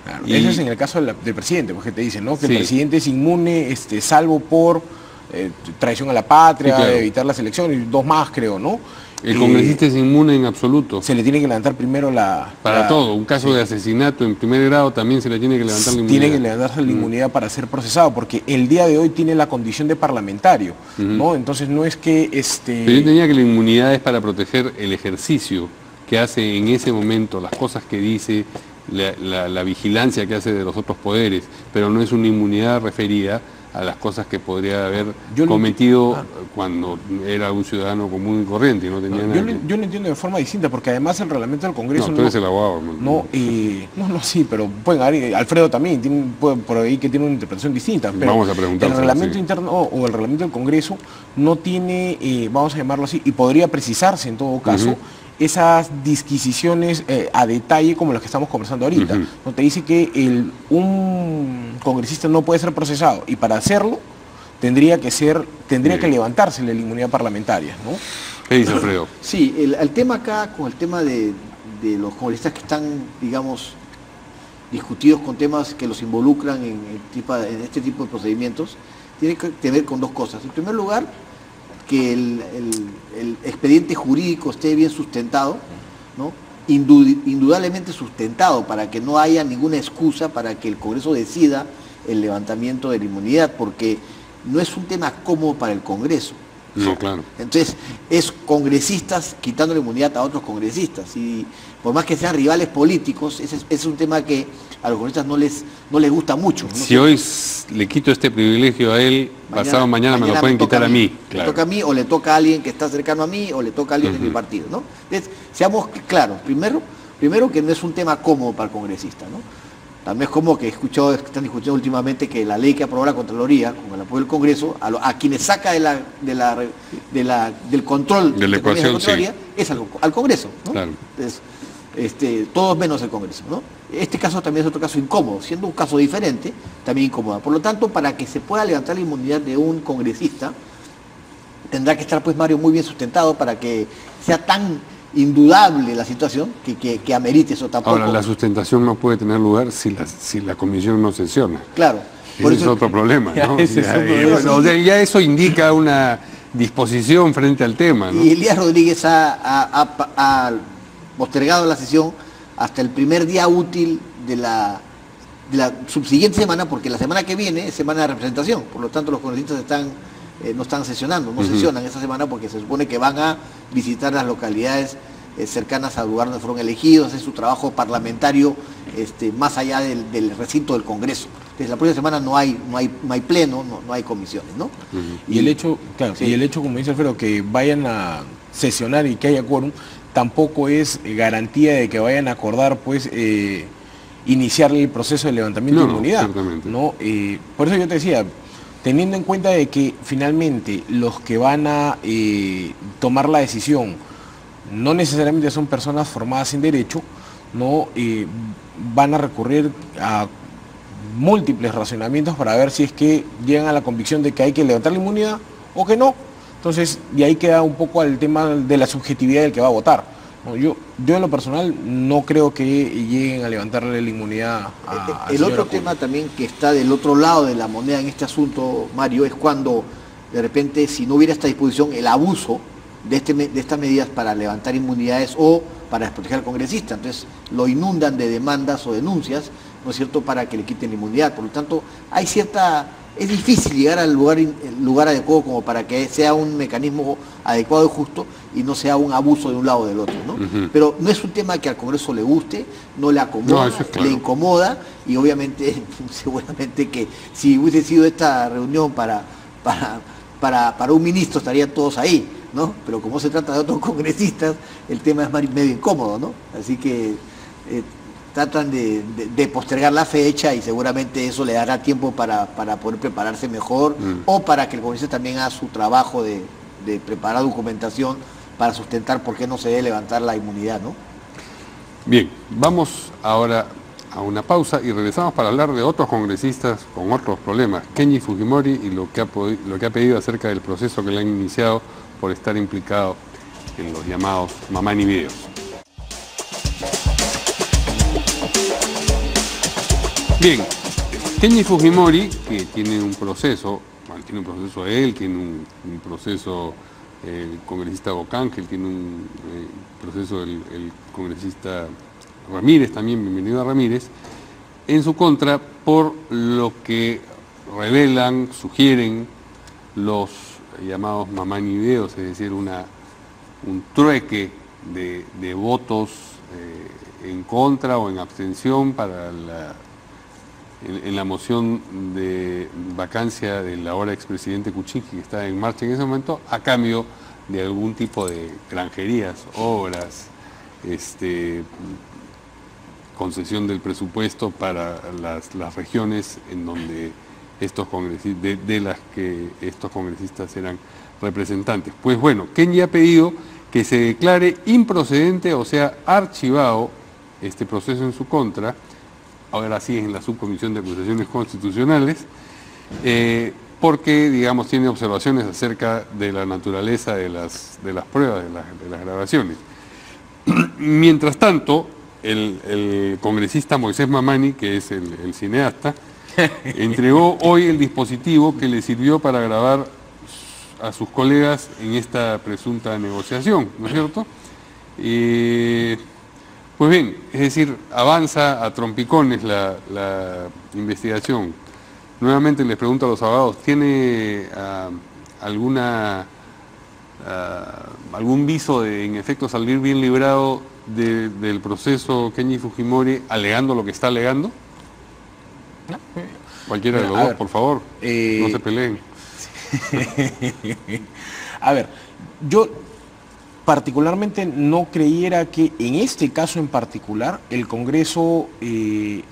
Claro, eso es en el caso del presidente, porque te dicen, ¿no? Que el presidente es inmune, salvo por traición a la patria, sí, claro, evitar las elecciones, y 2 más creo, ¿no? El congresista es inmune en absoluto. Se le tiene que levantar primero Para todo, un caso de asesinato en primer grado también se le tiene que levantar la inmunidad. Tiene que levantarse la inmunidad para ser procesado, porque el día de hoy tiene la condición de parlamentario, ¿no? Entonces no es que... Pero yo tenía que la inmunidad es para proteger el ejercicio que hace en ese momento, las cosas que dice, la vigilancia que hace de los otros poderes, pero no es una inmunidad referida a las cosas que podría haber cometido cuando era un ciudadano común y corriente y no tenía nada. Yo lo entiendo de forma distinta, porque además el reglamento del Congreso... No, tú eres el abogado. Sí, pero pueden haber, Alfredo también, tiene por ahí que tiene una interpretación distinta. Pero vamos a preguntar. El reglamento interno o el reglamento del Congreso no tiene, vamos a llamarlo así, y podría precisarse en todo caso, esas disquisiciones a detalle como las que estamos conversando ahorita. ¿No? Te dice que un congresista no puede ser procesado y para hacerlo tendría que levantarse la inmunidad parlamentaria, ¿no? ¿Qué dice Alfredo? Sí, el tema acá, con el tema de los congresistas que están, digamos, discutidos con temas que los involucran en este tipo de procedimientos, tiene que ver con 2 cosas. En primer lugar, que el expediente jurídico esté bien sustentado, ¿no? Indudablemente sustentado, para que no haya ninguna excusa para que el Congreso decida el levantamiento de la inmunidad, porque no es un tema cómodo para el Congreso. No, claro. Entonces, es congresistas quitando la inmunidad a otros congresistas, y por más que sean rivales políticos, ese es un tema que a los congresistas no les gusta mucho, ¿no? Si hoy le quito este privilegio a él, pasado mañana me lo pueden quitar a mí. Le toca a mí, o le toca a alguien que está cercano a mí, o le toca a alguien de mi partido, ¿no? Entonces, seamos claros, primero que no es un tema cómodo para el congresista, ¿no? También es como que están discutiendo últimamente que la ley que aprobó la Contraloría, con el apoyo del Congreso, a quienes saca del control de la ecuación, Contraloría, es al Congreso, ¿no? Claro. Entonces, todos menos el Congreso, ¿no? Este caso también es otro caso incómodo, siendo un caso diferente, también incómodo. Por lo tanto, para que se pueda levantar la inmunidad de un congresista, tendrá que estar, pues, Mario, muy bien sustentado para que sea tan indudable la situación que amerite eso. Tampoco. Ahora, la sustentación no puede tener lugar si la comisión no sesiona. Claro. Ese es otro problema, ¿no? Ya eso indica una disposición frente al tema, ¿no? Y Elías Rodríguez ha postergado la sesión hasta el primer día útil de la subsiguiente semana, porque la semana que viene es semana de representación, por lo tanto los congresistas no están sesionando, no sesionan esa semana, porque se supone que van a visitar las localidades cercanas al lugar donde fueron elegidos, hacer su trabajo parlamentario más allá del recinto del Congreso. Entonces la próxima semana no hay pleno, no hay comisiones, ¿no? Y el hecho, claro, sí. Y el hecho, como dice Alfredo, que vayan a sesionar y que haya quórum, tampoco es garantía de que vayan a acordar, pues, iniciar el proceso de levantamiento de inmunidad. ¿No? Por eso yo te decía, teniendo en cuenta de que finalmente los que van a tomar la decisión no necesariamente son personas formadas en derecho, ¿no? Van a recurrir a múltiples razonamientos para ver si es que llegan a la convicción de que hay que levantar la inmunidad o que no. Entonces, y ahí queda un poco el tema de la subjetividad del que va a votar, ¿no? Yo en lo personal no creo que lleguen a levantarle la inmunidad a el otro tema también que está del otro lado de la moneda en este asunto, Mario, es cuando de repente, si no hubiera esta disposición, el abuso de estas medidas para levantar inmunidades o para desproteger al congresista. Entonces lo inundan de demandas o denuncias, ¿no es cierto?, para que le quiten la inmunidad. Por lo tanto, es difícil llegar al lugar adecuado como para que sea un mecanismo adecuado y justo y no sea un abuso de un lado o del otro, ¿no? Pero no es un tema que al Congreso le guste, no le acomoda, le incomoda, y obviamente, seguramente que si hubiese sido esta reunión para un ministro estarían todos ahí, ¿no? Pero como se trata de otros congresistas, el tema es medio incómodo, ¿no? Así que tratan de postergar la fecha, y seguramente eso le dará tiempo para poder prepararse mejor, o para que el congresista también haga su trabajo de preparar documentación para sustentar por qué no se debe levantar la inmunidad, ¿no? Bien, vamos ahora a una pausa y regresamos para hablar de otros congresistas con otros problemas. Kenji Fujimori y lo que ha pedido acerca del proceso que le han iniciado por estar implicado en los llamados Mamani Videos. Bien, Kenji Fujimori, que tiene un proceso, bueno, tiene un proceso él, tiene un proceso el congresista Bocángel, tiene un proceso el congresista Ramírez, también bienvenido a Ramírez, en su contra por lo que revelan, sugieren los llamados mamanideos, es decir, un trueque de votos en contra o en abstención para en la moción de vacancia del ahora expresidente Kuczynski, que está en marcha en ese momento, a cambio de algún tipo de granjerías, obras, concesión del presupuesto para las regiones en donde estos congresistas, de las que estos congresistas eran representantes. Pues bueno, Kenji ha pedido que se declare improcedente, o sea, archivado este proceso en su contra, ahora sí en la Subcomisión de Acusaciones Constitucionales, porque, digamos, tiene observaciones acerca de la naturaleza de las pruebas, de las grabaciones. Mientras tanto, el congresista Moisés Mamani, que es el cineasta, entregó hoy el dispositivo que le sirvió para grabar a sus colegas en esta presunta negociación, ¿no es cierto? Pues bien, es decir, avanza a trompicones la investigación. Nuevamente les pregunto a los abogados, ¿tiene algún viso de, en efecto, salir bien librado del proceso Kenji Fujimori alegando lo que está alegando? No. Cualquiera de los dos, por favor, no se peleen. A ver, yo particularmente no creyera que en este caso en particular el Congreso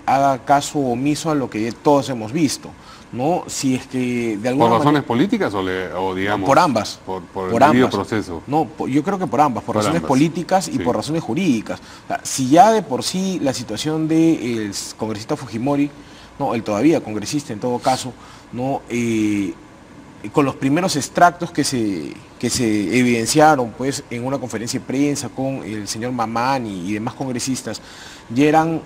haga caso omiso a lo que todos hemos visto, ¿no? Si es que de alguna ¿Por razones manera, políticas o digamos? Por ambas. Por el debido proceso. No, yo creo que por ambas, por razones ambas. Políticas y Sí. por razones jurídicas. O sea, si ya de por sí la situación del congresista Fujimori, no, el todavía congresista en todo caso, no, con los primeros extractos que se evidenciaron pues en una conferencia de prensa con el señor Mamani y demás congresistas, ya eran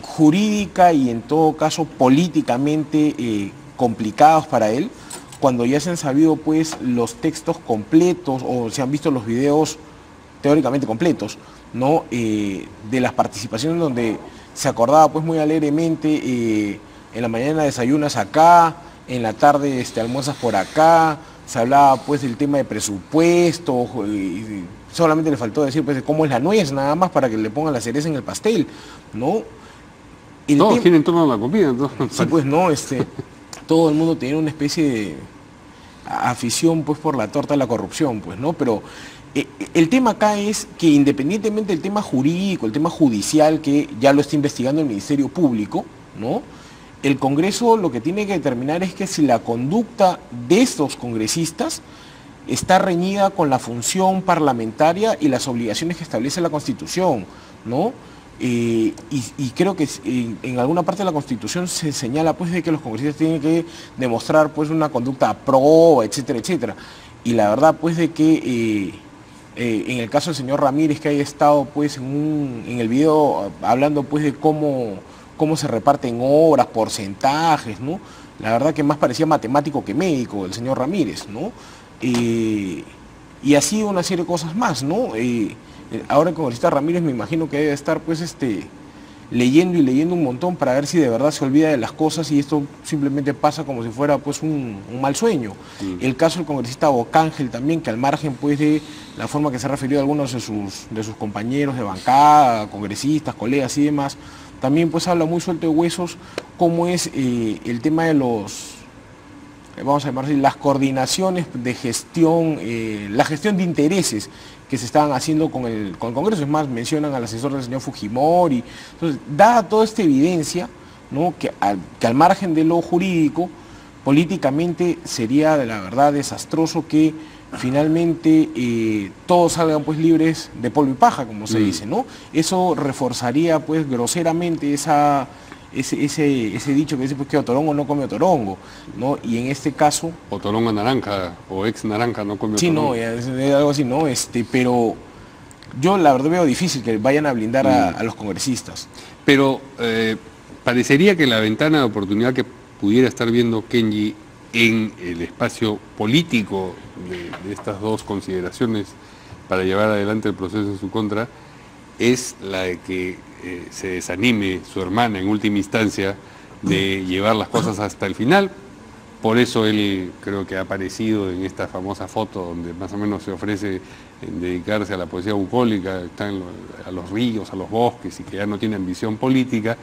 jurídica y en todo caso políticamente complicados para él, cuando ya se han sabido pues los textos completos o se han visto los videos teóricamente completos, ¿no? De las participaciones donde se acordaba pues muy alegremente, en la mañana desayunas acá, en la tarde almuerzas por acá, se hablaba pues del tema de presupuesto, y solamente le faltó decir pues de cómo es la nuez, nada más para que le pongan la cereza en el pastel, ¿no? Todos quieren en torno a la comida, entonces. Sí, pues no, todo el mundo tiene una especie de afición pues por la torta de la corrupción, pues, ¿no? Pero el tema acá es que independientemente del tema jurídico, el tema judicial que ya lo está investigando el Ministerio Público, ¿no? El Congreso lo que tiene que determinar es que si la conducta de estos congresistas está reñida con la función parlamentaria y las obligaciones que establece la Constitución, ¿no? Y creo que en alguna parte de la Constitución se señala pues de que los congresistas tienen que demostrar pues una conducta a prueba, etcétera, etcétera. Y la verdad pues de que en el caso del señor Ramírez, que haya estado pues en el video hablando pues de cómo se reparten obras, porcentajes, ¿no? La verdad que más parecía matemático que médico el señor Ramírez, ¿no? Y así una serie de cosas más, ¿no? Ahora el congresista Ramírez me imagino que debe estar pues leyendo y leyendo un montón para ver si de verdad se olvida de las cosas y esto simplemente pasa como si fuera pues un mal sueño. Sí. El caso del congresista Bocángel también, que al margen pues de la forma que se ha referido a algunos de sus compañeros de bancada, congresistas, colegas y demás, también pues habla muy suelto de huesos cómo es el tema de vamos a llamar así, las coordinaciones de gestión, la gestión de intereses que se estaban haciendo con el Congreso. Es más, mencionan al asesor del señor Fujimori. Entonces, dada toda esta evidencia, ¿no? que al margen de lo jurídico, políticamente sería de la verdad desastroso que finalmente todos salgan pues libres de polvo y paja, como se dice, ¿no? Eso reforzaría pues groseramente ese dicho que dice pues que otorongo no come otorongo, ¿no? Y en este caso... Otorongo naranja o ex naranja no come sí, otorongo. Sí, no, es algo así, ¿no? Pero yo la verdad veo difícil que vayan a blindar a los congresistas. Pero parecería que la ventana de oportunidad que pudiera estar viendo Kenji en el espacio político de estas dos consideraciones para llevar adelante el proceso en su contra es la de que se desanime su hermana en última instancia de llevar las cosas hasta el final. Por eso él creo que ha aparecido en esta famosa foto donde más o menos se ofrece en dedicarse a la poesía bucólica, está a los ríos, a los bosques y que ya no tiene ambición política,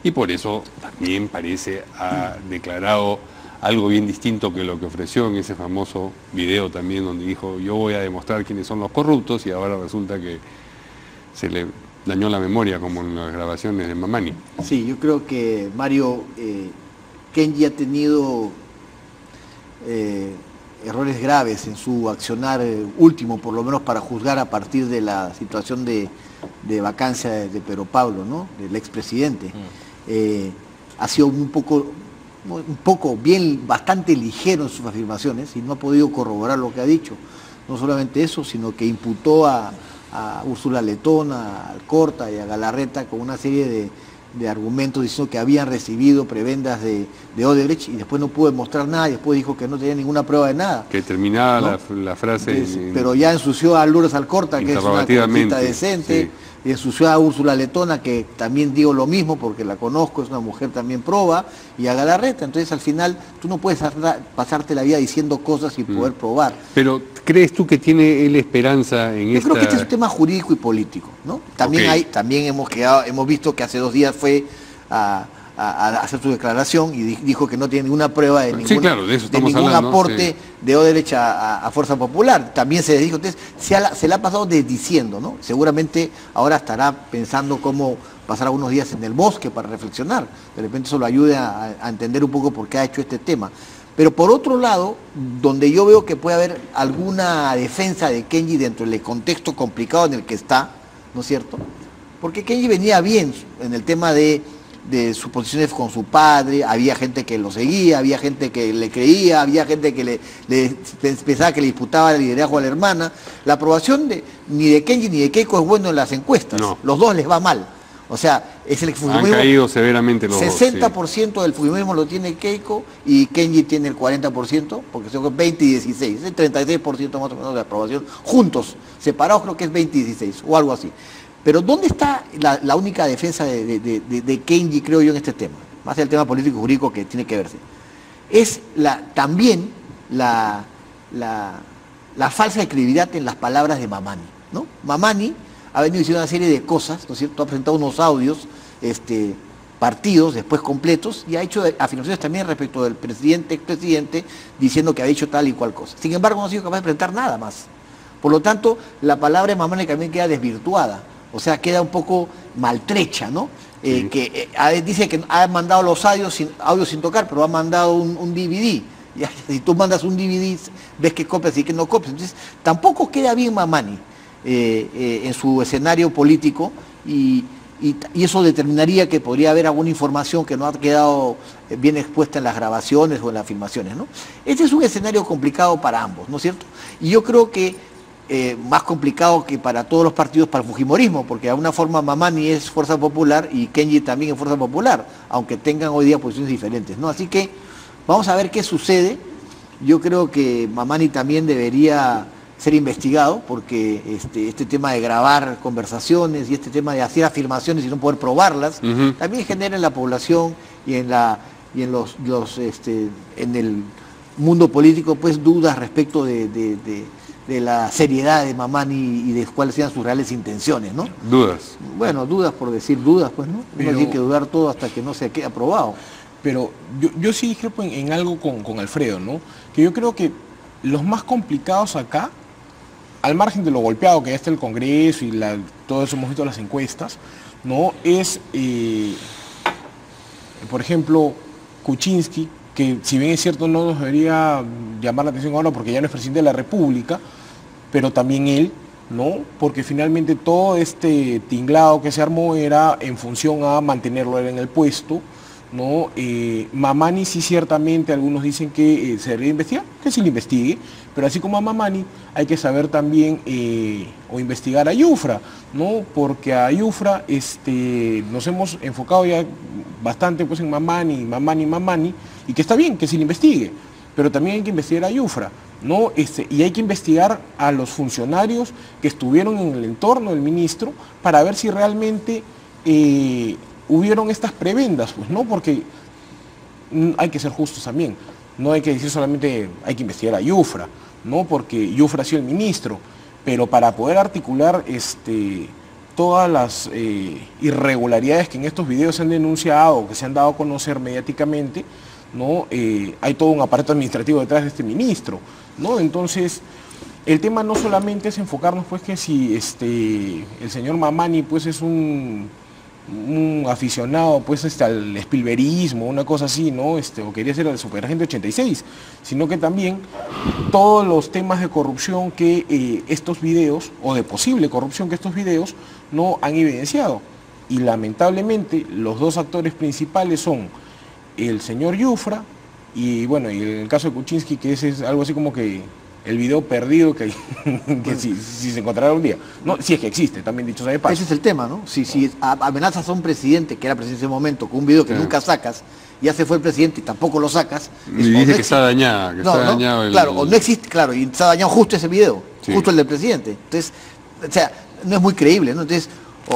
y por eso también parece ha declarado algo bien distinto que lo que ofreció en ese famoso video también donde dijo yo voy a demostrar quiénes son los corruptos, y ahora resulta que se le dañó la memoria como en las grabaciones de Mamani. Sí, yo creo que Mario, Kenji ha tenido errores graves en su accionar último, por lo menos para juzgar a partir de la situación de vacancia de Pedro Pablo, ¿no? Del expresidente. Ha sido bastante ligero en sus afirmaciones y no ha podido corroborar lo que ha dicho. No solamente eso, sino que imputó a Úrsula Letón, a Alcorta y a Galarreta con una serie de argumentos diciendo que habían recibido prebendas de Odebrecht y después no pudo demostrar nada y después dijo que no tenía ninguna prueba de nada. Que terminaba, ¿no?, la frase... pero ya ensució a Lourdes Alcorta, que es una cosita decente, sí. Y ensució a Úrsula Letona, que también digo lo mismo porque la conozco, es una mujer también proba, y a Galarreta. Entonces al final tú no puedes pasarte la vida diciendo cosas sin poder probar. Pero ¿crees tú que tiene él esperanza en Yo creo que este es un tema jurídico y político, ¿no? También hemos visto que hace 2 días fue a hacer su declaración y dijo que no tiene ninguna prueba de ningún aporte de Odebrecht a Fuerza Popular. También se dijo, entonces se le ha pasado desdiciendo, ¿no? Seguramente ahora estará pensando cómo pasar algunos días en el bosque para reflexionar. De repente eso lo ayuda a entender un poco por qué ha hecho este tema. Pero por otro lado, donde yo veo que puede haber alguna defensa de Kenji dentro del contexto complicado en el que está, ¿no es cierto? Porque Kenji venía bien en el tema de sus posiciones con su padre, había gente que lo seguía, había gente que le creía, había gente que pensaba que le disputaba el liderazgo a la hermana. La aprobación ni de Kenji ni de Keiko es bueno en las encuestas, no. Los dos les va mal. O sea, es el fujimorismo. Han caído severamente los 60% dos, del fujimorismo lo tiene Keiko y Kenji tiene el 40%, porque son 20 y 16, es el 36% más o menos de aprobación, juntos, separados creo que es 20 y 16, o algo así. Pero ¿dónde está la única defensa de Kenji, creo yo, en este tema? Más allá del tema político y jurídico que tiene que verse. Es también la falsa credibilidad en las palabras de Mamani, ¿no? Mamani ha venido diciendo una serie de cosas, ¿no es cierto? Ha presentado unos audios partidos, después completos, y ha hecho afirmaciones también respecto del expresidente, diciendo que ha dicho tal y cual cosa. Sin embargo, no ha sido capaz de presentar nada más. Por lo tanto, la palabra de Mamani también queda desvirtuada. O sea, queda un poco maltrecha, ¿no? Sí. Dice que ha mandado los audios sin tocar, pero ha mandado un DVD. Ya, si tú mandas un DVD, ves que copias y que no copias. Entonces, tampoco queda bien Mamani en su escenario político y eso determinaría que podría haber alguna información que no ha quedado bien expuesta en las grabaciones o en las filmaciones, ¿no? Este es un escenario complicado para ambos, ¿no es cierto? Y yo creo que más complicado que para todos los partidos, para el fujimorismo, porque de alguna forma Mamani es Fuerza Popular y Kenji también es Fuerza Popular, aunque tengan hoy día posiciones diferentes, ¿no? Así que vamos a ver qué sucede. Yo creo que Mamani también debería ser investigado, porque este tema de grabar conversaciones y este tema de hacer afirmaciones y no poder probarlas, también genera en la población y en el mundo político pues dudas respecto de la seriedad de Mamani y de cuáles sean sus reales intenciones, ¿no? Dudas. Bueno, dudas por decir dudas, pues, ¿no? Uno tiene que dudar todo hasta que no se quede aprobado. Pero yo sí discrepo en algo con Alfredo, ¿no? Que yo creo que los más complicados acá, al margen de lo golpeado que ya está el Congreso y todo eso hemos visto las encuestas, ¿no? Es, por ejemplo, Kuczynski, que si bien es cierto no nos debería llamar la atención ahora porque ya no es presidente de la República, pero también él, ¿no? Porque finalmente todo este tinglado que se armó era en función a mantenerlo en el puesto, ¿no? Mamani sí ciertamente algunos dicen que se debería investigar, que sí lo investigue, pero así como a Mamani hay que saber también o investigar a Yufra, ¿no? Porque a Yufra nos hemos enfocado ya bastante pues en Mamani, y que está bien que se le investigue, pero también hay que investigar a Yufra, ¿no? Y hay que investigar a los funcionarios que estuvieron en el entorno del ministro para ver si realmente hubieron estas prebendas, pues, ¿no? Porque hay que ser justos también, no hay que decir solamente hay que investigar a Yufra, ¿no? Porque Yufra ha sido el ministro, pero para poder articular todas las irregularidades que en estos videos se han denunciado, que se han dado a conocer mediáticamente, ¿no? Hay todo un aparato administrativo detrás de este ministro, ¿no? Entonces, el tema no solamente es enfocarnos pues que si el señor Mamani pues es un aficionado pues al Spielbergismo, una cosa así, ¿no? O quería ser el Superagente 86, sino que también todos los temas de corrupción que estos videos, o de posible corrupción que estos videos no han evidenciado. Y lamentablemente los dos actores principales son el señor Yufra y bueno, y en el caso de Kuczynski, que ese es algo así como que el video perdido que si se encontrará un día. No, si es que existe, también dicho sea de paso. Ese es el tema, ¿no? Si amenazas a un presidente, que era presidente en ese momento, con un video que nunca sacas, ya se fue el presidente y tampoco lo sacas. Y dice que está dañada, que está dañado el... Claro, o no existe, claro, y está dañado justo ese video, justo el del presidente. Entonces, o sea, no es muy creíble, ¿no? Entonces,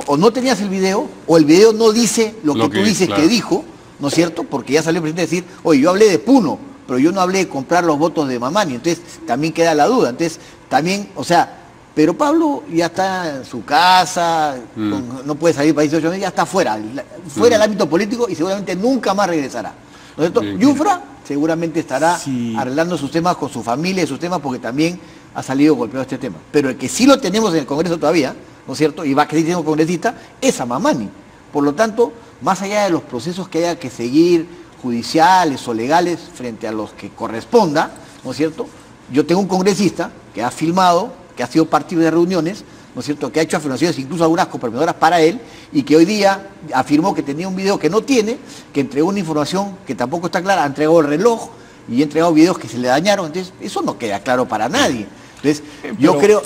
o no tenías el video, o el video no dice lo que tú dices que dijo, ¿no es cierto? Porque ya salió el presidente a decir, oye, yo hablé de Puno, pero yo no hablé de comprar los votos de Mamani, entonces también queda la duda. Entonces, también, o sea, pero Pablo ya está en su casa, no puede salir para 18 meses, ya está fuera del ámbito político y seguramente nunca más regresará. ¿No es cierto? Yufra seguramente estará arreglando sus temas con su familia y sus temas porque también ha salido golpeado este tema. Pero el que sí lo tenemos en el Congreso todavía, ¿no es cierto? Y va a seguir siendo congresista, es a Mamani. Por lo tanto, más allá de los procesos que haya que seguir, judiciales o legales frente a los que corresponda, ¿no es cierto? Yo tengo un congresista que ha filmado, que ha sido parte de reuniones, ¿no es cierto?, que ha hecho afirmaciones incluso algunas comprometedoras para él y que hoy día afirmó que tenía un video que no tiene, que entregó una información que tampoco está clara, ha entregado el reloj y ha entregado videos que se le dañaron, entonces eso no queda claro para nadie. Entonces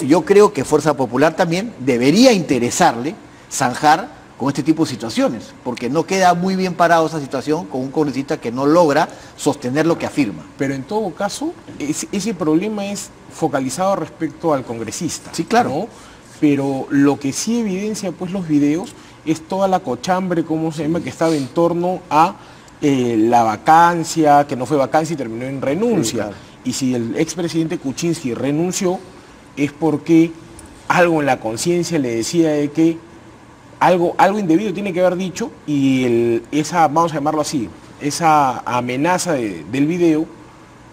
yo creo que Fuerza Popular también debería interesarle zanjar con este tipo de situaciones, porque no queda muy bien parado esa situación con un congresista que no logra sostener lo que afirma. Pero en todo caso, ese problema es focalizado respecto al congresista. Sí, claro. ¿No? Pero lo que sí evidencia pues los videos es toda la cochambre, ¿cómo se llama?, que estaba en torno a la vacancia, que no fue vacancia y terminó en renuncia. Sí, claro. Y si el expresidente Kuczynski renunció, es porque algo en la conciencia le decía de que algo indebido tiene que haber dicho y esa, vamos a llamarlo así, esa amenaza del video,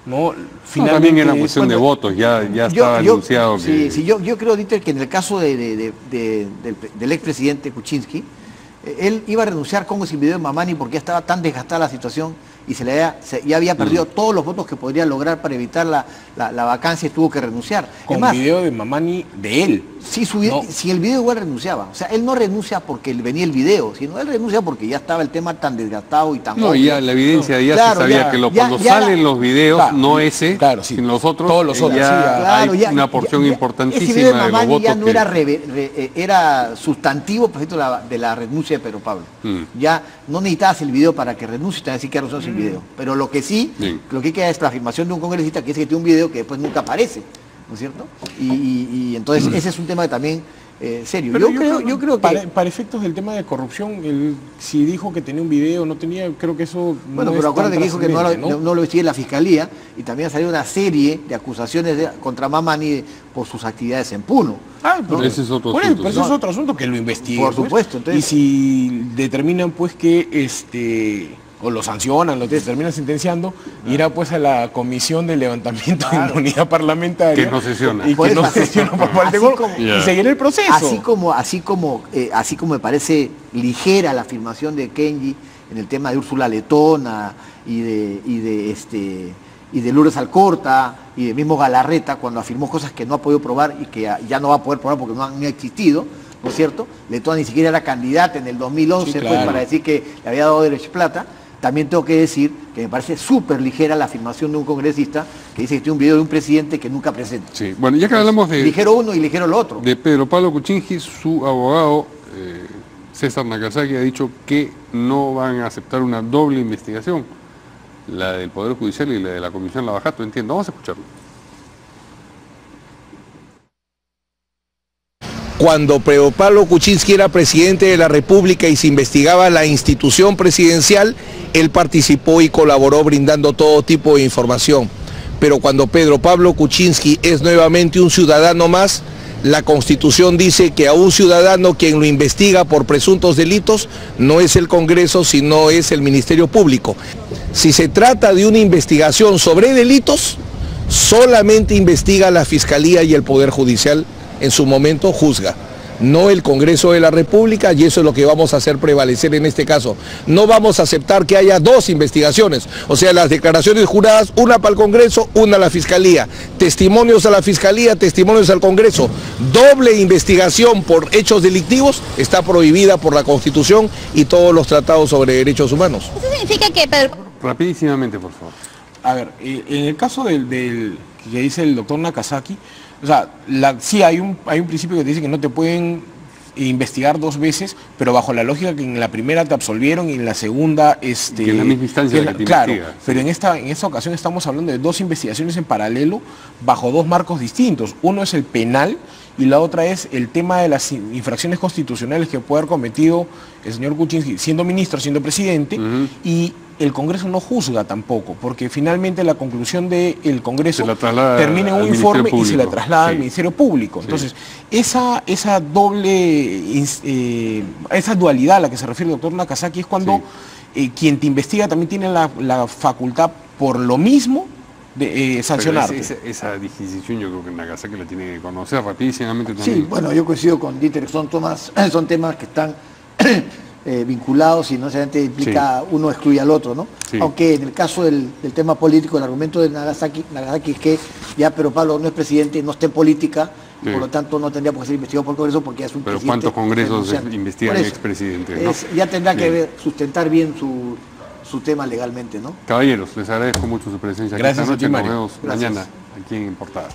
¿no? Finalmente, también era una cuestión de votos, ya estaba anunciado que... Sí, yo creo, Dieter, que en el caso del expresidente Kuczynski, él iba a renunciar con ese video de Mamani porque ya estaba tan desgastada la situación y ya había perdido todos los votos que podría lograr para evitar la vacancia y tuvo que renunciar. Con el video de Mamani de él. Sí, si el video igual renunciaba. O sea, él no renuncia porque venía el video, sino él renuncia porque ya estaba el tema tan desgastado y tan... No, ya la evidencia se sabía que cuando salen los videos, no ese, sino los otros, todos los otros, hay una porción importantísima ese video de Mamani los votos ya no era sustantivo, por ejemplo, de la renuncia de Pedro Pablo. Ya no necesitabas el video para que renuncie, te decir que renunció sin video. Pero lo que lo que queda es la afirmación de un congresista que dice que tiene un video que después nunca aparece, ¿no es cierto? Y entonces ese es un tema también serio. Pero yo creo que... Para efectos del tema de corrupción, si dijo que tenía un video, no tenía, creo que eso... Bueno, pero acuérdate que dijo que no lo sigue la Fiscalía y también ha salido una serie de acusaciones contra Mamani por sus actividades en Puno. Pero ese es otro asunto. Pero ese es otro asunto que lo investiguen. Por supuesto. Entonces, y si determinan pues que o lo sancionan, lo terminan sentenciando, irá pues a la comisión de levantamiento de inmunidad parlamentaria. Que no sesiona. Y que no sesiona por parte y seguir el proceso. Así como me parece ligera la afirmación de Kenji en el tema de Úrsula Letona y de Lourdes Alcorta y de mismo Galarreta, cuando afirmó cosas que no ha podido probar y que ya no va a poder probar porque no han existido, ¿no es cierto? Letona ni siquiera era candidata en el 2011 pues, para decir que le había dado derecho plata. También tengo que decir que me parece súper ligera la afirmación de un congresista que dice que tiene un video de un presidente que nunca presenta. Sí, bueno, ya que hablamos de... Ligero uno y ligero lo otro. De Pedro Pablo Kuczynski, su abogado César Nakazaki ha dicho que no van a aceptar una doble investigación, la del Poder Judicial y la de la Comisión Lavajato, entiendo. Vamos a escucharlo. Cuando Pedro Pablo Kuczynski era presidente de la República y se investigaba la institución presidencial, él participó y colaboró brindando todo tipo de información. Pero cuando Pedro Pablo Kuczynski es nuevamente un ciudadano más, la Constitución dice que a un ciudadano quien lo investiga por presuntos delitos no es el Congreso, sino es el Ministerio Público. Si se trata de una investigación sobre delitos, solamente investiga la Fiscalía y el Poder Judicial en su momento juzga, no el Congreso de la República, y eso es lo que vamos a hacer prevalecer en este caso. No vamos a aceptar que haya dos investigaciones, o sea, las declaraciones juradas, una para el Congreso, una a la Fiscalía, testimonios a la Fiscalía, testimonios al Congreso. Doble investigación por hechos delictivos está prohibida por la Constitución y todos los tratados sobre derechos humanos. ¿Eso significa que Pedro... Rapidísimamente, por favor. A ver, en el caso del que dice el doctor Nakazaki, o sea, sí hay un principio que te dice que no te pueden investigar dos veces, pero bajo la lógica que en la primera te absolvieron y en la segunda... que en la misma instancia que te claro, investiga. pero en esta ocasión estamos hablando de dos investigaciones en paralelo bajo dos marcos distintos. Uno es el penal y la otra es el tema de las infracciones constitucionales que puede haber cometido el señor Kuczynski siendo ministro, siendo presidente, y el Congreso no juzga tampoco, porque finalmente la conclusión del Congreso termina en un informe y se la traslada al Ministerio Público. Entonces, esa dualidad a la que se refiere el doctor Nakazaki es cuando quien te investiga también tiene la facultad por lo mismo de sancionar. Esa disquisición yo creo que Nakazaki la tiene que conocer rapidísimamente también. Sí, bueno, yo coincido con Dieter, son temas que están vinculados y no necesariamente implica uno excluye al otro, ¿no? Sí. Aunque en el caso del tema político, el argumento de Nakazaki es que ya Pedro Pablo no es presidente, no está en política, y por lo tanto no tendría por qué ser investigado por el Congreso porque ya es un presidente. Pero ¿cuántos congresos investigan expresidentes? ¿No? Ya tendrá que sustentar bien su tema legalmente, ¿no? Caballeros, les agradezco mucho su presencia. Gracias esta noche. a ti, Mario. Nos vemos mañana aquí en Portada.